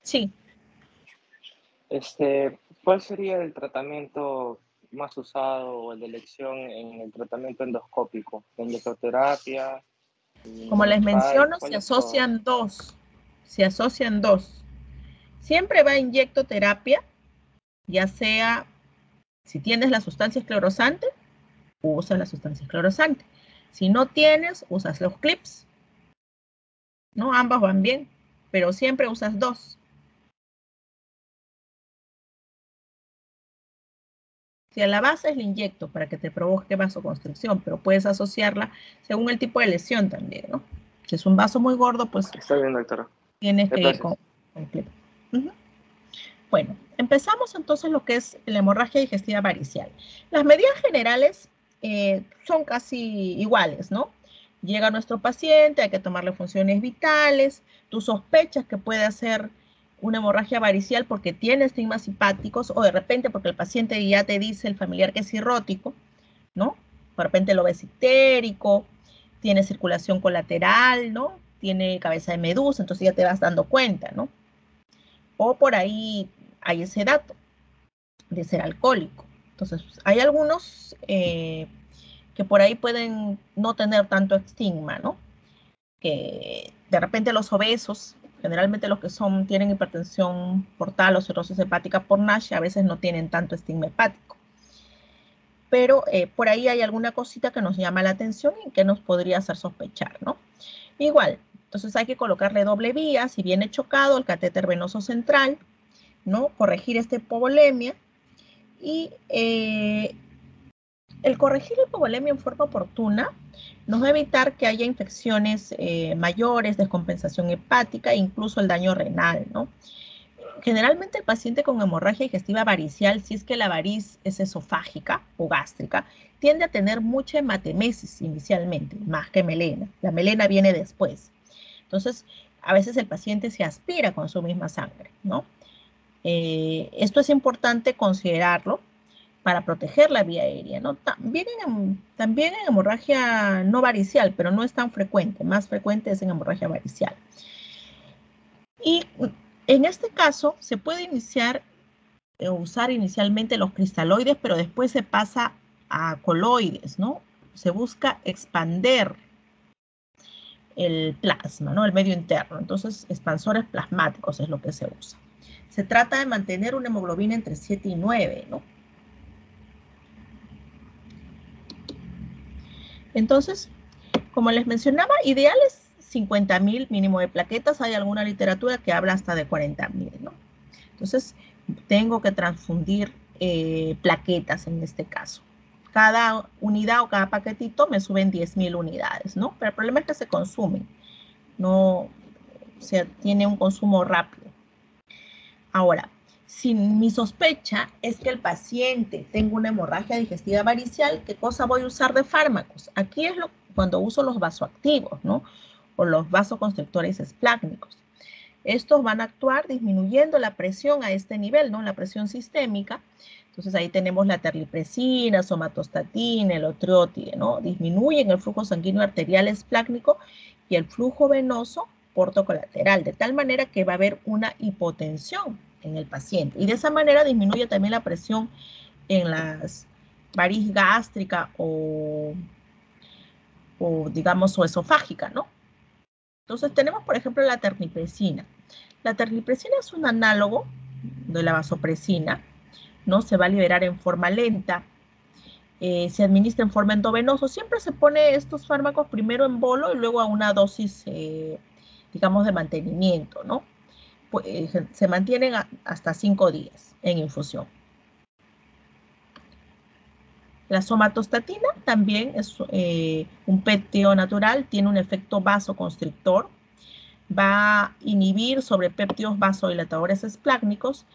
Sí. ¿Cuál sería el tratamiento más usado o el de elección en el tratamiento endoscópico? ¿La inyectoterapia? Como les menciono, se asocian dos. Siempre va inyectoterapia, ya sea si tienes la sustancia esclerosante, usas la sustancia esclerosante. Si no tienes, usas los clips. ¿No? Ambas van bien, pero siempre usas dos. Si a la base es la inyecto para que te provoque vasoconstricción, pero puedes asociarla según el tipo de lesión también, ¿no? Si es un vaso muy gordo, pues está bien, doctora. Tienes que ir con clip. Bueno, empezamos entonces lo que es la hemorragia digestiva varicial. Las medidas generales son casi iguales, ¿no? Llega nuestro paciente, hay que tomarle funciones vitales, tú sospechas que puede hacer una hemorragia varicial porque tiene estigmas hepáticos o de repente porque el paciente ya te dice el familiar que es cirrótico, ¿no? De repente lo ves ictérico, tiene circulación colateral, ¿no? Tiene cabeza de medusa, entonces ya te vas dando cuenta, ¿no? O por ahí hay ese dato de ser alcohólico. Entonces, hay algunos que por ahí pueden no tener tanto estigma, ¿no? Que de repente los obesos, generalmente los que tienen hipertensión portal o cirrosis hepática por NASH, a veces no tienen tanto estigma hepático. Pero por ahí hay alguna cosita que nos llama la atención y que nos podría hacer sospechar, ¿no? Igual, entonces hay que colocarle doble vía, si viene chocado, el catéter venoso central, ¿no? Corregir esta hipovolemia y el corregir la hipovolemia en forma oportuna nos va a evitar que haya infecciones mayores, descompensación hepática e incluso el daño renal, ¿no? Generalmente el paciente con hemorragia digestiva varicial, si es que la variz es esofágica o gástrica, tiende a tener mucha hematemesis inicialmente, más que melena. La melena viene después. Entonces, a veces el paciente se aspira con su misma sangre, ¿no? Esto es importante considerarlo para proteger la vía aérea, ¿no? También en hemorragia no varicial, pero no es tan frecuente, más frecuente es en hemorragia varicial. Y en este caso se puede usar inicialmente los cristaloides, pero después se pasa a coloides, ¿no? Se busca expander el plasma, ¿no? El medio interno. Entonces, expansores plasmáticos es lo que se usa. Se trata de mantener una hemoglobina entre 7 y 9, ¿no? Entonces, como les mencionaba, ideal es 50.000 mínimo de plaquetas. Hay alguna literatura que habla hasta de 40.000, ¿no? Entonces, tengo que transfundir plaquetas en este caso. Cada unidad o cada paquetito me suben 10.000 unidades, ¿no? Pero el problema es que se consumen. No, o sea, tiene un consumo rápido. Ahora, si mi sospecha es que el paciente tenga una hemorragia digestiva varicial, ¿qué cosa voy a usar de fármacos? Aquí es cuando uso los vasoactivos, ¿no? O los vasoconstrictores esplácnicos. Estos van a actuar disminuyendo la presión a este nivel, ¿no? La presión sistémica. Entonces ahí tenemos la terlipresina, somatostatina, el otrioide, ¿no? Disminuyen el flujo sanguíneo arterial esplácnico y el flujo venoso portocolateral, de tal manera que va a haber una hipotensión en el paciente. Y de esa manera disminuye también la presión en las variz gástrica o digamos, o esofágica, ¿no? Entonces tenemos, por ejemplo, la terlipresina. La terlipresina es un análogo de la vasopresina, ¿no? Se va a liberar en forma lenta, se administra en forma endovenosa. Siempre se pone estos fármacos primero en bolo y luego a una dosis, digamos, de mantenimiento, ¿no? Pues, se mantienen hasta 5 días en infusión. La somatostatina también es un péptido natural, tiene un efecto vasoconstrictor, va a inhibir sobre péptidos vasodilatadores esplácnicos,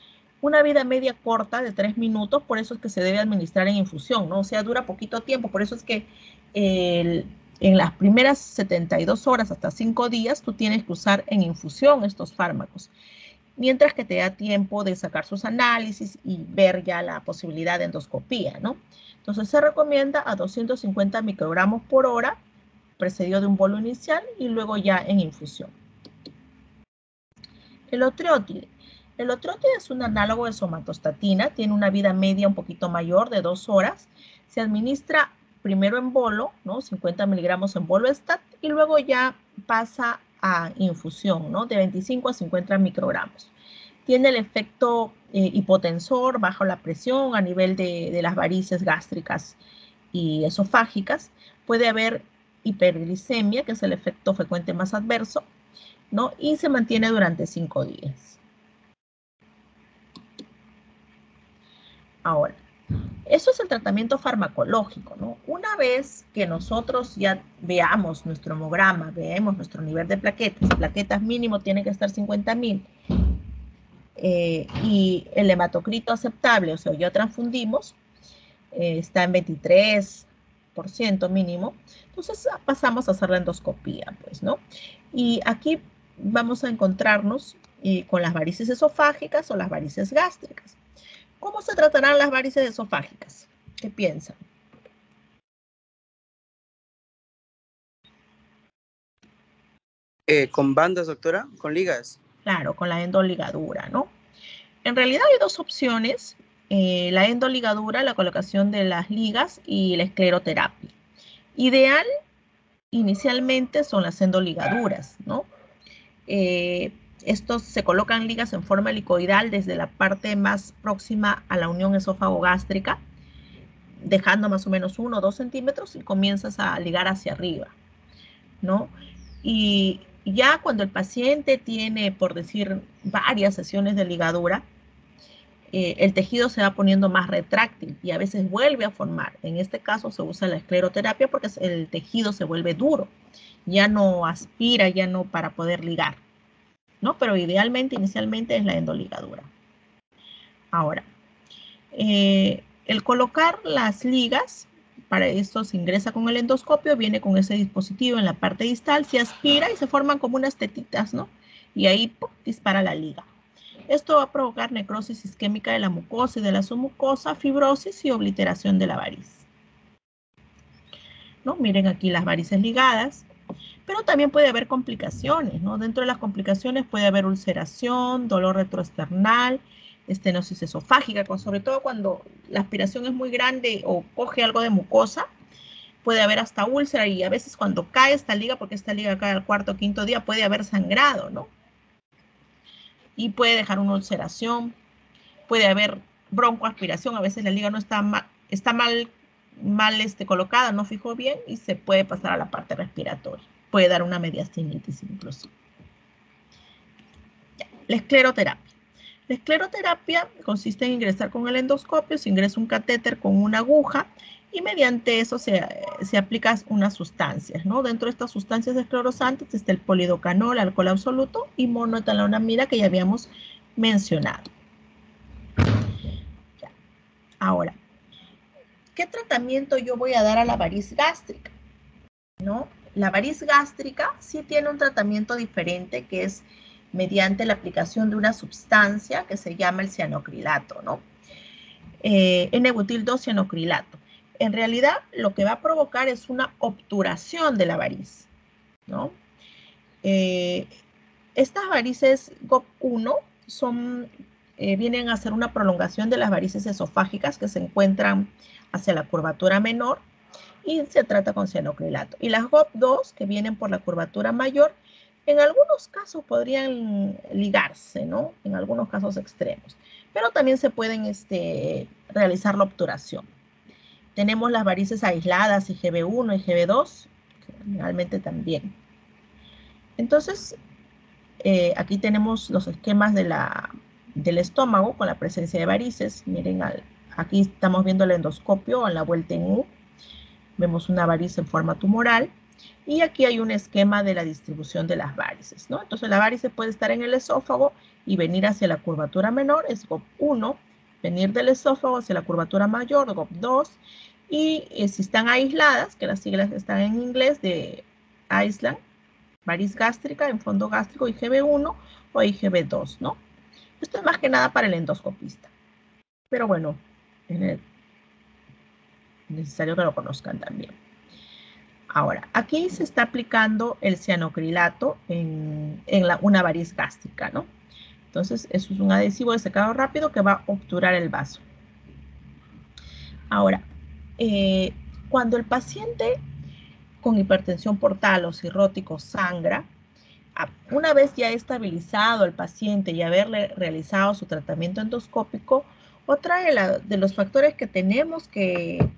una vida media corta de 3 minutos, por eso es que se debe administrar en infusión, ¿no? O sea, dura poquito tiempo, por eso es que en las primeras 72 horas hasta 5 días tú tienes que usar en infusión estos fármacos, mientras que te da tiempo de sacar sus análisis y ver ya la posibilidad de endoscopía, ¿no? Entonces se recomienda a 250 microgramos por hora, precedido de un bolo inicial y luego ya en infusión. El otrioide. El otrioide es un análogo de somatostatina, tiene una vida media un poquito mayor de 2 horas. Se administra primero en bolo, ¿no? 50 miligramos en bolo stat y luego ya pasa a infusión, ¿no? De 25 a 50 microgramos. Tiene el efecto hipotensor, baja la presión a nivel de las varices gástricas y esofágicas. Puede haber hiperglicemia, que es el efecto frecuente más adverso, ¿no? Y se mantiene durante 5 días. Ahora, eso es el tratamiento farmacológico, ¿no? Una vez que nosotros ya veamos nuestro hemograma, veamos nuestro nivel de plaquetas mínimo tiene que estar 50.000, y el hematocrito aceptable, o sea, ya transfundimos, está en 23, 50% mínimo, entonces pasamos a hacer la endoscopía, pues, ¿no? Y aquí vamos a encontrarnos con las varices esofágicas o las varices gástricas. ¿Cómo se tratarán las varices esofágicas? ¿Qué piensan? ¿Con bandas, doctora? ¿Con ligas? Claro, con la endoligadura, ¿no? En realidad hay dos opciones, la endoligadura, la colocación de las ligas y la escleroterapia. Ideal, inicialmente, son las endoligaduras, ¿no? Estos se colocan ligas en forma helicoidal desde la parte más próxima a la unión esófago-gástrica, dejando más o menos 1 o 2 centímetros y comienzas a ligar hacia arriba, ¿no? Y ya cuando el paciente tiene, por decir, varias sesiones de ligadura, el tejido se va poniendo más retráctil y a veces vuelve a formar. En este caso se usa la escleroterapia porque el tejido se vuelve duro, ya no aspira, ya no para poder ligar, ¿no? Pero idealmente, inicialmente es la endoligadura. Ahora, el colocar las ligas, para esto se ingresa con el endoscopio, viene con ese dispositivo en la parte distal, se aspira y se forman como unas tetitas, ¿no? Y ahí ¡pum!, dispara la liga. Esto va a provocar necrosis isquémica de la mucosa y de la submucosa, fibrosis y obliteración de la variz, ¿no? Miren aquí las varices ligadas, pero también puede haber complicaciones, ¿no? Dentro de las complicaciones puede haber ulceración, dolor retroesternal, estenosis esofágica, sobre todo cuando la aspiración es muy grande o coge algo de mucosa, puede haber hasta úlcera y a veces cuando cae esta liga, porque esta liga cae al cuarto o quinto día, puede haber sangrado, ¿no? Y puede dejar una ulceración, puede haber broncoaspiración, a veces la liga no está mal colocada, no fijó bien y se puede pasar a la parte respiratoria. Puede dar una mediastinitis incluso. La escleroterapia. La escleroterapia consiste en ingresar con el endoscopio, se ingresa un catéter con una aguja y mediante eso se aplica unas sustancias, ¿no? Dentro de estas sustancias esclerosantes está el polidocanol, alcohol absoluto y monoetalonamida que ya habíamos mencionado. Ahora, ¿qué tratamiento yo voy a dar a la variz gástrica? ¿No? La variz gástrica sí tiene un tratamiento diferente que es mediante la aplicación de una sustancia que se llama el cianocrilato, ¿no? N-butil-2-cianocrilato. En realidad, lo que va a provocar es una obturación de la variz, ¿no? Estas varices GOP1 vienen a ser una prolongación de las varices esofágicas que se encuentran hacia la curvatura menor y se trata con cianocrilato. Y las GOP2 que vienen por la curvatura mayor, en algunos casos podrían ligarse, ¿no? En algunos casos extremos. Pero también se pueden realizar la obturación. Tenemos las varices aisladas, IgB1 y IgB2, generalmente también. Entonces, aquí tenemos los esquemas del estómago con la presencia de varices. Miren, aquí estamos viendo el endoscopio a la vuelta en U. Vemos una variz en forma tumoral. Y aquí hay un esquema de la distribución de las varices, ¿no? Entonces la varice puede estar en el esófago y venir hacia la curvatura menor, es GOP1, venir del esófago hacia la curvatura mayor, GOP2, y si están aisladas, que las siglas están en inglés de Island, variz gástrica en fondo gástrico, IgB1 o IgB2, ¿no? Esto es más que nada para el endoscopista. Pero bueno, es necesario que lo conozcan también. Ahora, aquí se está aplicando el cianocrilato en una variz gástrica, ¿no? Entonces, eso es un adhesivo de secado rápido que va a obturar el vaso. Ahora, cuando el paciente con hipertensión portal o cirrótico sangra, una vez ya estabilizado el paciente y haberle realizado su tratamiento endoscópico, otra de los factores que tenemos que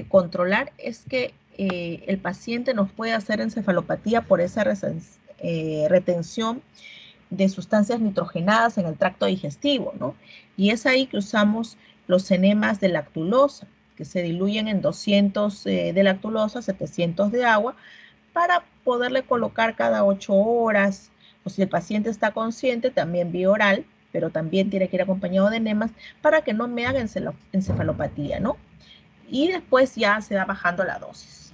controlar es que el paciente nos puede hacer encefalopatía por esa retención de sustancias nitrogenadas en el tracto digestivo, ¿no? Y es ahí que usamos los enemas de lactulosa, que se diluyen en 200 de lactulosa, 700 de agua, para poderle colocar cada 8 horas, o si el paciente está consciente, también vía oral, pero también tiene que ir acompañado de enemas para que no me haga encefalopatía, ¿no? Y después ya se va bajando la dosis.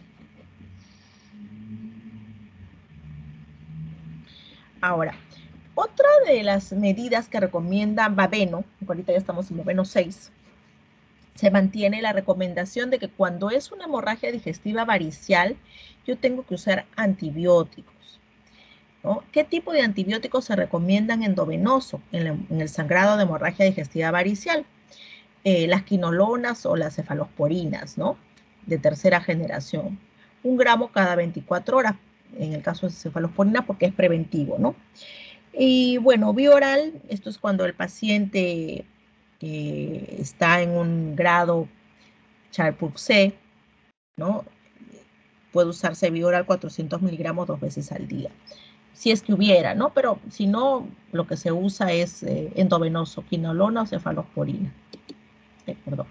Ahora, otra de las medidas que recomienda Baveno, ahorita ya estamos en Baveno 6, se mantiene la recomendación de que cuando es una hemorragia digestiva varicial, yo tengo que usar antibióticos, ¿no? ¿Qué tipo de antibióticos se recomiendan endovenoso en el sangrado de hemorragia digestiva varicial? Las quinolonas o las cefalosporinas, ¿no? De tercera generación. 1 gramo cada 24 horas, en el caso de cefalosporina, porque es preventivo, ¿no? Y bueno, vía oral, esto es cuando el paciente está en un grado Charles-Purcé, ¿no? Puede usarse vía oral 400 miligramos 2 veces al día. Si es que hubiera, ¿no? Pero si no, lo que se usa es endovenoso, quinolona o cefalosporina. Perdón.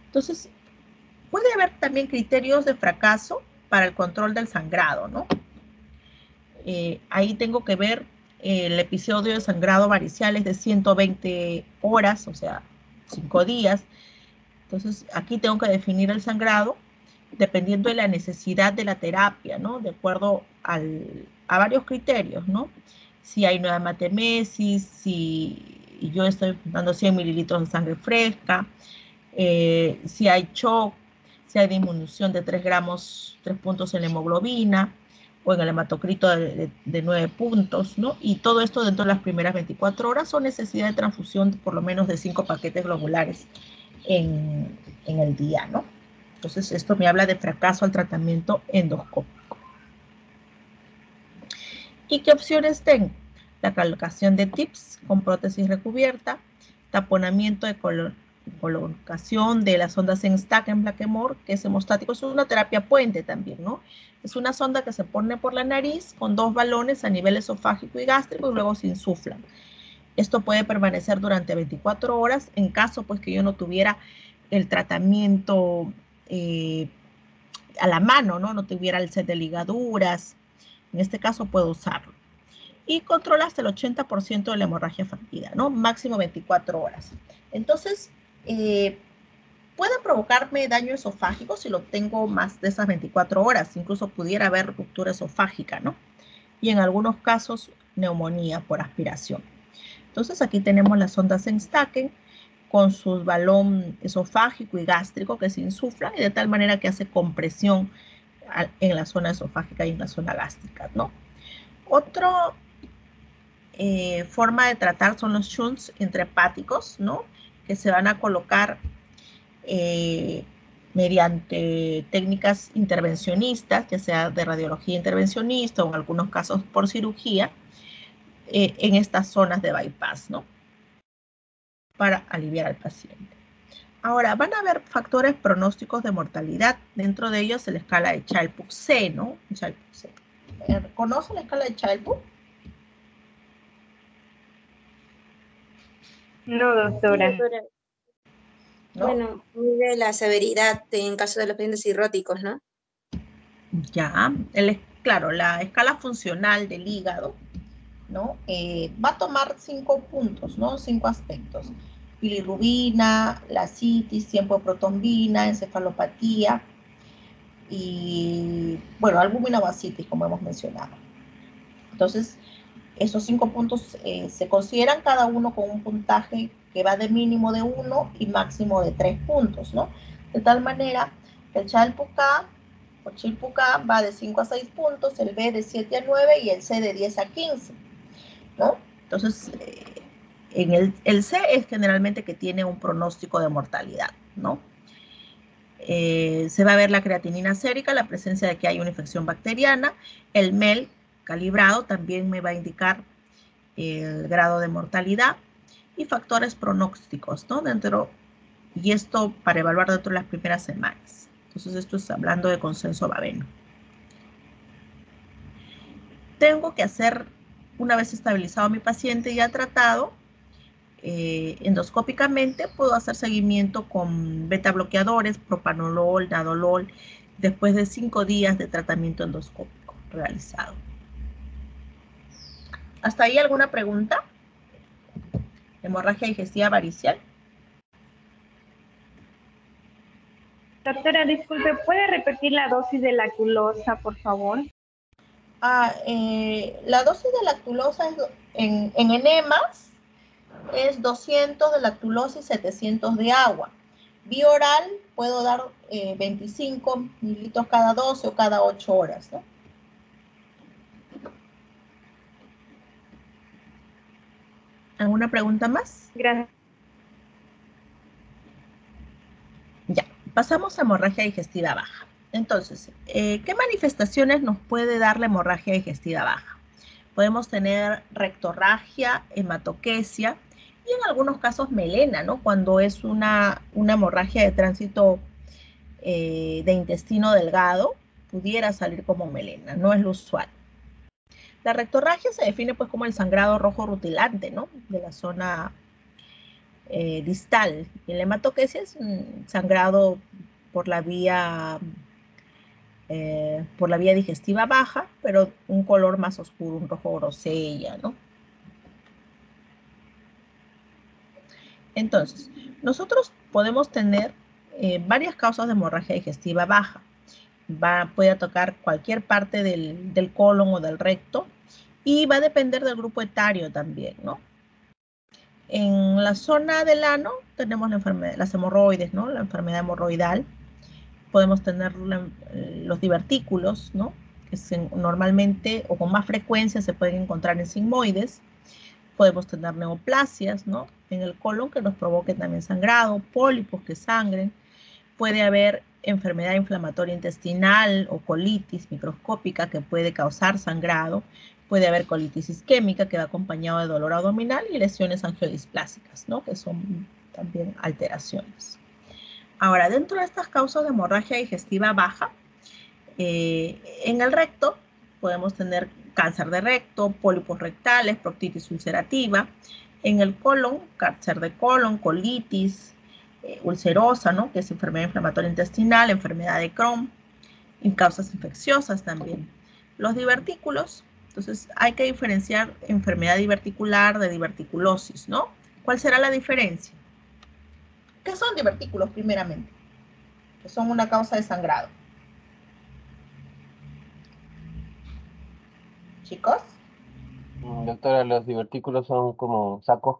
Entonces, puede haber también criterios de fracaso para el control del sangrado, ¿no? Ahí tengo que ver el episodio de sangrado varicial es de 120 horas, o sea, 5 días. Entonces, aquí tengo que definir el sangrado dependiendo de la necesidad de la terapia, ¿no? De acuerdo a varios criterios, ¿no? Si hay nueva hematemesis, si yo estoy dando 100 mililitros de sangre fresca, si hay shock, si hay disminución de 3 gramos, 3 puntos en la hemoglobina, o en el hematocrito de 9 puntos, ¿no? Y todo esto dentro de las primeras 24 horas o necesidad de transfusión por lo menos de 5 paquetes globulares en el día, ¿no? Entonces, esto me habla de fracaso al tratamiento endoscópico. ¿Y qué opciones tengo? La colocación de TIPS con prótesis recubierta, taponamiento de colocación de las sondas en stack en Blackmore, que es hemostático, es una terapia puente también, ¿no? Es una sonda que se pone por la nariz con 2 balones a nivel esofágico y gástrico y luego se insuflan. Esto puede permanecer durante 24 horas en caso pues que yo no tuviera el tratamiento a la mano, ¿no? No tuviera el set de ligaduras. En este caso puedo usarlo. Y controla hasta el 80% de la hemorragia fallida, ¿no? Máximo 24 horas. Entonces, puede provocarme daño esofágico si lo tengo más de esas 24 horas. Incluso pudiera haber ruptura esofágica, ¿no? Y en algunos casos, neumonía por aspiración. Entonces, aquí tenemos las sondas en Stacken con su balón esofágico y gástrico que se insuflan y de tal manera que hace compresión en la zona esofágica y en la zona gástrica, ¿no? Otra forma de tratar son los shunts intrahepáticos, ¿no? Que se van a colocar mediante técnicas intervencionistas, ya sea de radiología intervencionista o en algunos casos por cirugía, en estas zonas de bypass, ¿no? Para aliviar al paciente. Ahora, van a haber factores pronósticos de mortalidad. Dentro de ellos, la escala de Child-Pugh-C, ¿no? ¿Conocen la escala de Child-Pugh? No, doctora. Sí, doctora. ¿No? Bueno, mide la severidad en caso de los pacientes cirróticos, ¿no? Ya, claro, la escala funcional del hígado, ¿no? Va a tomar 5 puntos, ¿no? 5 aspectos. Bilirrubina, la citis, tiempo de protombina, encefalopatía y, bueno, albúmina o ascitis, como hemos mencionado. Entonces, esos 5 puntos se consideran cada uno con un puntaje que va de mínimo de 1 y máximo de 3 puntos, ¿no? De tal manera que el Child-Pugh-K o Child-Pugh-K va de 5 a 6 puntos, el B de 7 a 9 y el C de 10 a 15, ¿no? Entonces, el C es generalmente que tiene un pronóstico de mortalidad, ¿no? Se va a ver la creatinina sérica, la presencia de que hay una infección bacteriana. El MEL calibrado también me va a indicar el grado de mortalidad y factores pronósticos, ¿no? Y esto para evaluar dentro de las primeras semanas. Entonces, esto es hablando de consenso Baveno. Tengo que hacer, una vez estabilizado mi paciente y ya tratado, endoscópicamente puedo hacer seguimiento con beta bloqueadores, propanolol, nadolol, después de 5 días de tratamiento endoscópico realizado. ¿Hasta ahí alguna pregunta? Hemorragia digestiva varicial. Doctora, disculpe, ¿puede repetir la dosis de lactulosa, por favor? La dosis de lactulosa en enemas es 200 de lactulosa y 700 de agua. Vía oral puedo dar 25 mililitros cada 12 o cada 8 horas, ¿no? ¿Alguna pregunta más? Gracias. Ya, pasamos a hemorragia digestiva baja. Entonces, ¿qué manifestaciones nos puede dar la hemorragia digestiva baja? Podemos tener rectorragia, hematoquesia y en algunos casos melena, ¿no? Cuando es una hemorragia de tránsito de intestino delgado, pudiera salir como melena, no es lo usual. La rectorragia se define pues como el sangrado rojo rutilante, ¿no? De la zona distal. Y la hematoquesia es un sangrado por la vía digestiva baja, pero un color más oscuro, un rojo grosella, ¿no? Entonces, nosotros podemos tener varias causas de hemorragia digestiva baja. Puede tocar cualquier parte del colon o del recto y va a depender del grupo etario también, ¿no? En la zona del ano tenemos la enfermedad, las hemorroides, ¿no? La enfermedad hemorroidal. Podemos tener los divertículos, ¿no? Que normalmente o con más frecuencia se pueden encontrar en sigmoides. Podemos tener neoplasias, ¿no? En el colon que nos provoquen también sangrado, pólipos que sangren. Puede haber enfermedad inflamatoria intestinal o colitis microscópica que puede causar sangrado. Puede haber colitis isquémica que va acompañado de dolor abdominal y lesiones angiodisplásicas, ¿no? Que son también alteraciones. Ahora, dentro de estas causas de hemorragia digestiva baja, en el recto podemos tener cáncer de recto, pólipos rectales, proctitis ulcerativa. En el colon, cáncer de colon, colitis ulcerosa, ¿no? Que es enfermedad inflamatoria intestinal, enfermedad de Crohn, y causas infecciosas también. Los divertículos, entonces hay que diferenciar enfermedad diverticular de diverticulosis, ¿no? ¿Cuál será la diferencia? ¿Qué son divertículos primeramente? Que son una causa de sangrado. ¿Chicos? Doctora, los divertículos son como sacos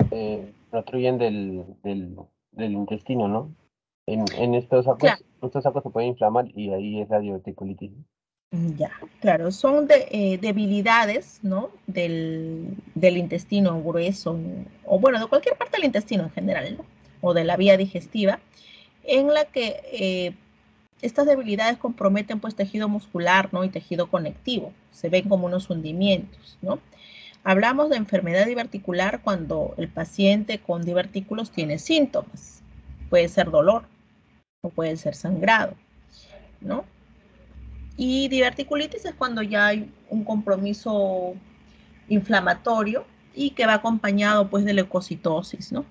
que protruyen del intestino, ¿no? En estos sacos, Claro. estos sacos se pueden inflamar y ahí es la diverticulitis. Ya, claro, son debilidades, ¿no? Del intestino grueso, o bueno, de cualquier parte del intestino en general, ¿no? O de la vía digestiva, en la que estas debilidades comprometen pues tejido muscular, ¿no? Y tejido conectivo, se ven como unos hundimientos, ¿no? Hablamos de enfermedad diverticular cuando el paciente con divertículos tiene síntomas. Puede ser dolor o puede ser sangrado, ¿no? Y diverticulitis es cuando ya hay un compromiso inflamatorio y que va acompañado pues de leucocitosis, ¿no?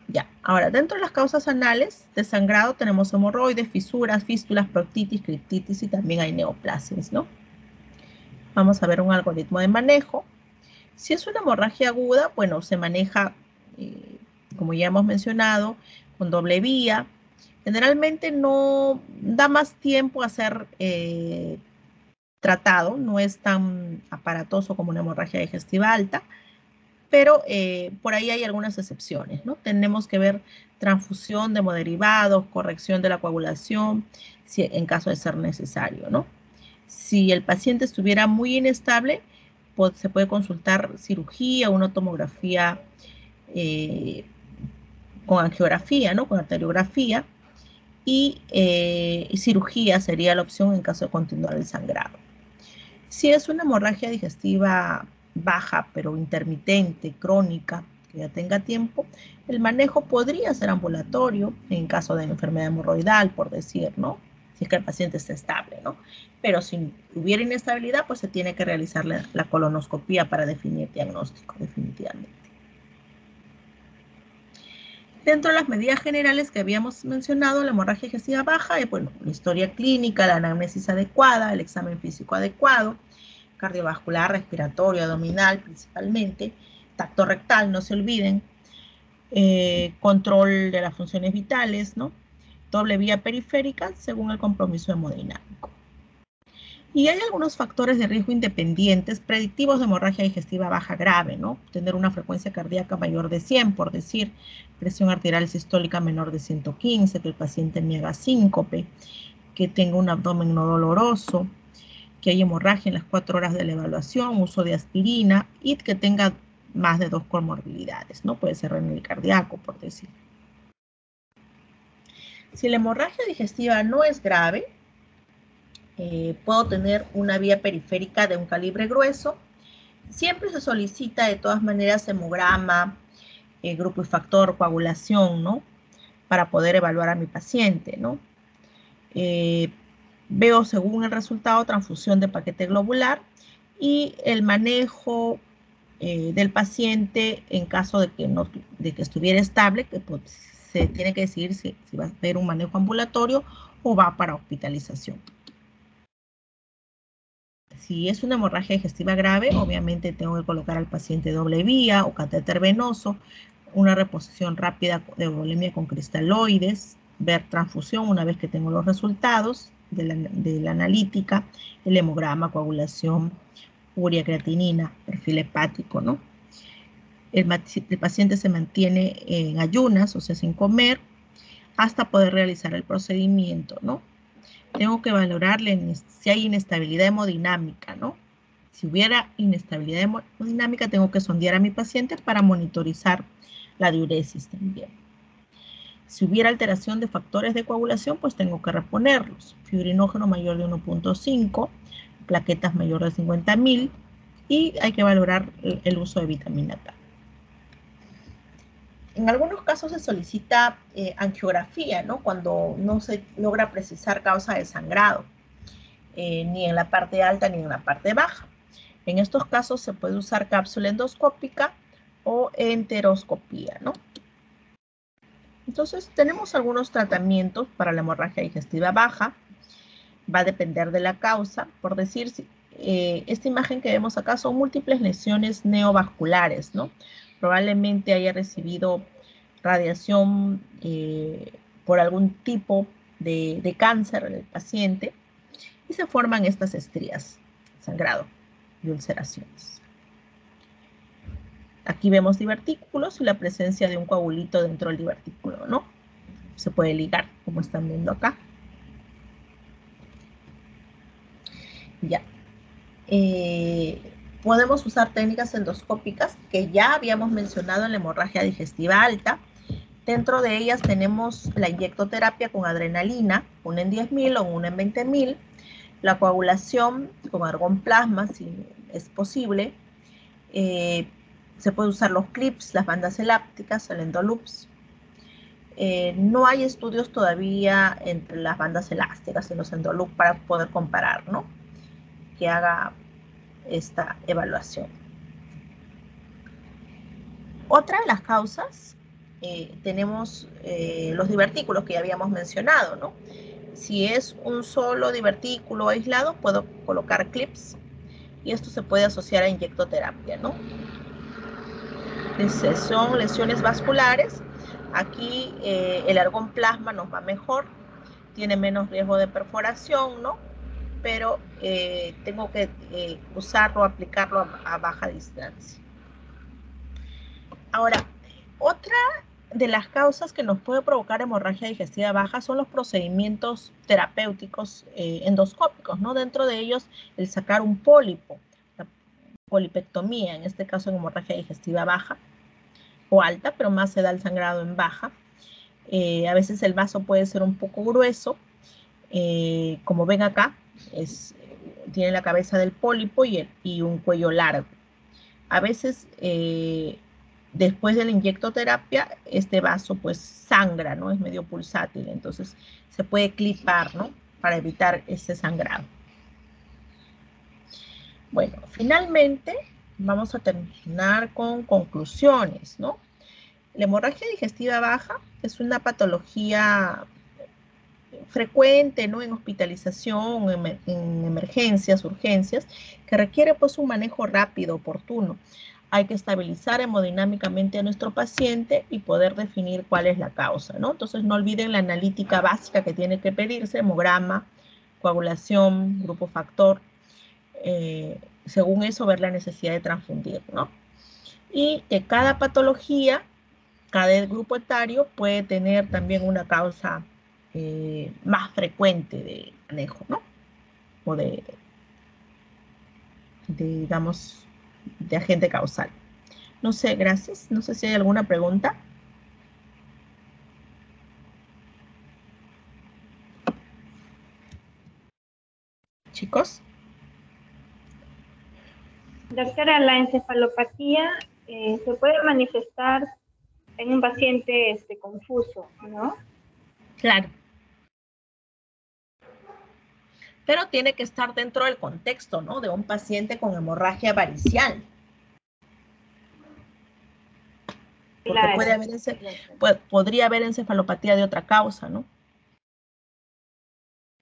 Ya, ahora dentro de las causas anales de sangrado tenemos hemorroides, fisuras, fístulas, proctitis, criptitis y también hay neoplasias, ¿no? Vamos a ver un algoritmo de manejo. Si es una hemorragia aguda, bueno, se maneja, como ya hemos mencionado, con doble vía. Generalmente no da más tiempo a ser tratado, no es tan aparatoso como una hemorragia digestiva alta, pero por ahí hay algunas excepciones, ¿no? Tenemos que ver transfusión de hemoderivados, corrección de la coagulación, en caso de ser necesario, ¿no? Si el paciente estuviera muy inestable, se puede consultar cirugía, una tomografía con angiografía, ¿no? Con arteriografía, y cirugía sería la opción en caso de continuar el sangrado. Si es una hemorragia digestiva baja, pero intermitente, crónica, que ya tenga tiempo, el manejo podría ser ambulatorio en caso de enfermedad hemorroidal, por decir, ¿no? Si es que el paciente está estable, ¿no? Pero si hubiera inestabilidad, pues se tiene que realizar la colonoscopía para definir diagnóstico, definitivamente. Dentro de las medidas generales que habíamos mencionado, la hemorragia digestiva baja, bueno, la historia clínica, la anamnesis adecuada, el examen físico adecuado, cardiovascular, respiratorio, abdominal principalmente, tacto rectal, no se olviden, control de las funciones vitales, ¿no? Doble vía periférica según el compromiso hemodinámico. Y hay algunos factores de riesgo independientes predictivos de hemorragia digestiva baja grave, ¿no? Tener una frecuencia cardíaca mayor de 100, por decir, presión arterial sistólica menor de 115, que el paciente me haga síncope, que tenga un abdomen no doloroso, que haya hemorragia en las 4 horas de la evaluación, uso de aspirina y que tenga más de 2 comorbilidades, ¿no? Puede ser renal cardíaco, por decir. Si la hemorragia digestiva no es grave, puedo tener una vía periférica de un calibre grueso. Siempre se solicita de todas maneras hemograma, grupo y factor, coagulación, ¿no? Para poder evaluar a mi paciente, ¿no? Veo según el resultado transfusión de paquete globular y el manejo del paciente en caso de que estuviera estable, que pues, se tiene que decidir si va a haber un manejo ambulatorio o va para hospitalización. Si es una hemorragia digestiva grave, obviamente tengo que colocar al paciente doble vía o catéter venoso, una reposición rápida de volemia con cristaloides, ver transfusión una vez que tengo los resultados de la analítica, el hemograma, coagulación, urea, creatinina, perfil hepático, ¿no? El paciente se mantiene en ayunas, o sea, sin comer, hasta poder realizar el procedimiento, ¿no? Tengo que valorarle si hay inestabilidad hemodinámica, ¿no? Si hubiera inestabilidad hemodinámica, tengo que sondear a mi paciente para monitorizar la diuresis también. Si hubiera alteración de factores de coagulación, pues tengo que reponerlos. Fibrinógeno mayor de 1.5, plaquetas mayor de 50.000 y hay que valorar el uso de vitamina K. En algunos casos se solicita angiografía, ¿no? Cuando no se logra precisar causa de sangrado, ni en la parte alta ni en la parte baja. En estos casos se puede usar cápsula endoscópica o enteroscopía, ¿no? Entonces, tenemos algunos tratamientos para la hemorragia digestiva baja. Va a depender de la causa. Por decir, esta imagen que vemos acá son múltiples lesiones neovasculares, ¿no? Probablemente haya recibido radiación por algún tipo de cáncer en el paciente y se forman estas estrías, sangrado y ulceraciones. Aquí vemos divertículos y la presencia de un coagulito dentro del divertículo, ¿no? Se puede ligar, como están viendo acá. Ya. Podemos usar técnicas endoscópicas que ya habíamos mencionado en la hemorragia digestiva alta. Dentro de ellas tenemos la inyectoterapia con adrenalina, una en 10.000 o una en 20.000. La coagulación con argón plasma, si es posible. Se puede usar los clips, las bandas elápticas, el endoloops. No hay estudios todavía entre las bandas elásticas y los endoloops para poder comparar, ¿no? Que haga esta evaluación. Otra de las causas, tenemos los divertículos que ya habíamos mencionado, ¿no? Si es un solo divertículo aislado, puedo colocar clips y esto se puede asociar a inyectoterapia, ¿no? Son lesiones vasculares. Aquí el argón plasma nos va mejor, tiene menos riesgo de perforación, ¿no? Pero tengo que usarlo, aplicarlo a baja distancia. Ahora, otra de las causas que nos puede provocar hemorragia digestiva baja son los procedimientos terapéuticos endoscópicos, ¿no? Dentro de ellos, el sacar un pólipo, la polipectomía, en este caso en hemorragia digestiva baja o alta, pero más se da el sangrado en baja. A veces el vaso puede ser un poco grueso, como ven acá, tiene la cabeza del pólipo y un cuello largo. A veces, después de la inyectoterapia, este vaso pues sangra, ¿no? Es medio pulsátil, entonces se puede clipar, ¿no? Para evitar ese sangrado. Bueno, finalmente vamos a terminar con conclusiones, ¿no? La hemorragia digestiva baja es una patología frecuente, ¿no? En hospitalización, en emergencias, urgencias, que requiere pues un manejo rápido, oportuno. hay que estabilizar hemodinámicamente a nuestro paciente y poder definir cuál es la causa, ¿no? Entonces no olviden la analítica básica que tiene que pedirse, hemograma, coagulación, grupo factor, según eso ver la necesidad de transfundir, ¿no? Y que cada patología, cada grupo etario puede tener también una causa más frecuente de manejo, ¿no? O digamos, de agente causal. No sé, gracias. No sé si hay alguna pregunta. Chicos. Doctora, la encefalopatía se puede manifestar en un paciente confuso, ¿no? Claro. Pero tiene que estar dentro del contexto, ¿no? De un paciente con hemorragia varicial. Porque claro, podría haber encefalopatía de otra causa, ¿no?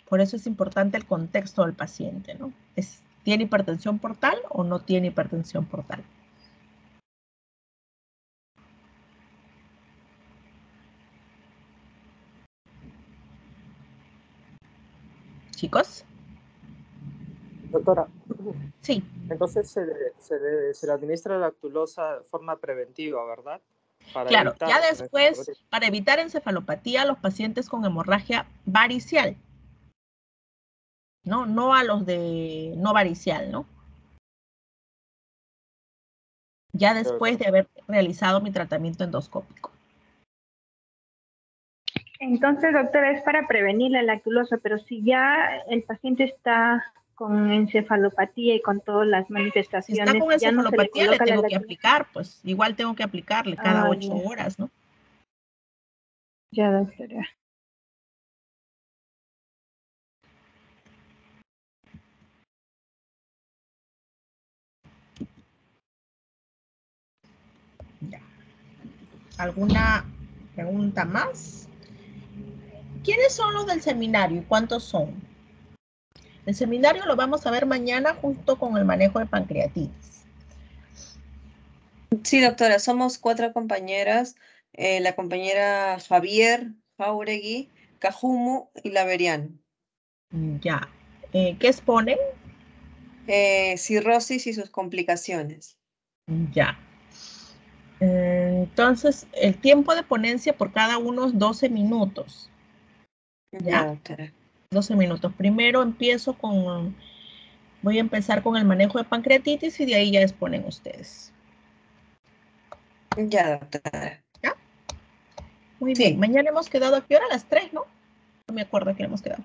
Por eso es importante el contexto del paciente, ¿no? ¿Tiene hipertensión portal o no tiene hipertensión portal? Chicos. Doctora. Sí. Entonces se le administra la lactulosa de forma preventiva, ¿verdad? Claro, ya después, para evitar encefalopatía a los pacientes con hemorragia varicial. No a los de no varicial, ¿no? Ya después de haber realizado mi tratamiento endoscópico. Entonces, doctora, es para prevenir la lactulosa, pero si ya el paciente está con encefalopatía y con todas las manifestaciones, si está con encefalopatía, ya no se le tengo que aplicar, pues igual tengo que aplicarle cada 8 horas, ¿no? Ya, doctora. Ya. ¿Alguna pregunta más? ¿Quiénes son los del seminario y cuántos son? El seminario lo vamos a ver mañana junto con el manejo de pancreatitis. Sí, doctora, somos 4 compañeras, la compañera Javier, Jauregui, Cajumu y Laveriano. Ya. ¿Qué exponen? Cirrosis y sus complicaciones. Ya. Entonces, el tiempo de ponencia por cada uno es 12 minutos. Ya, doctora. 12 minutos. Primero voy a empezar con el manejo de pancreatitis y de ahí ya exponen ustedes. Ya, doctora. ¿Ya? Muy bien. Mañana hemos quedado, ¿a qué hora? A las 3, ¿no? No me acuerdo a qué hemos quedado.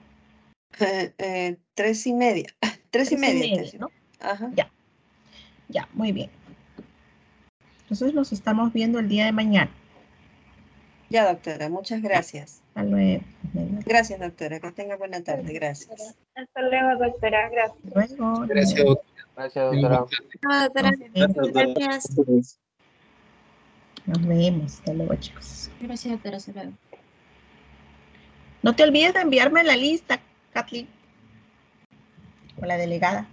3:30. 3:30, ¿no? Ajá. Ya. Ya, muy bien. Entonces nos estamos viendo el día de mañana. Ya, doctora. Muchas gracias. Hasta luego. Gracias, doctora. Que tenga buena tarde. Gracias. Hasta luego, doctora. Gracias. Luego. Gracias, doctora. Gracias, doctora. Gracias. Nos vemos. Hasta luego, chicos. Gracias, doctora. Hasta luego. No te olvides de enviarme la lista, Kathleen, o la delegada.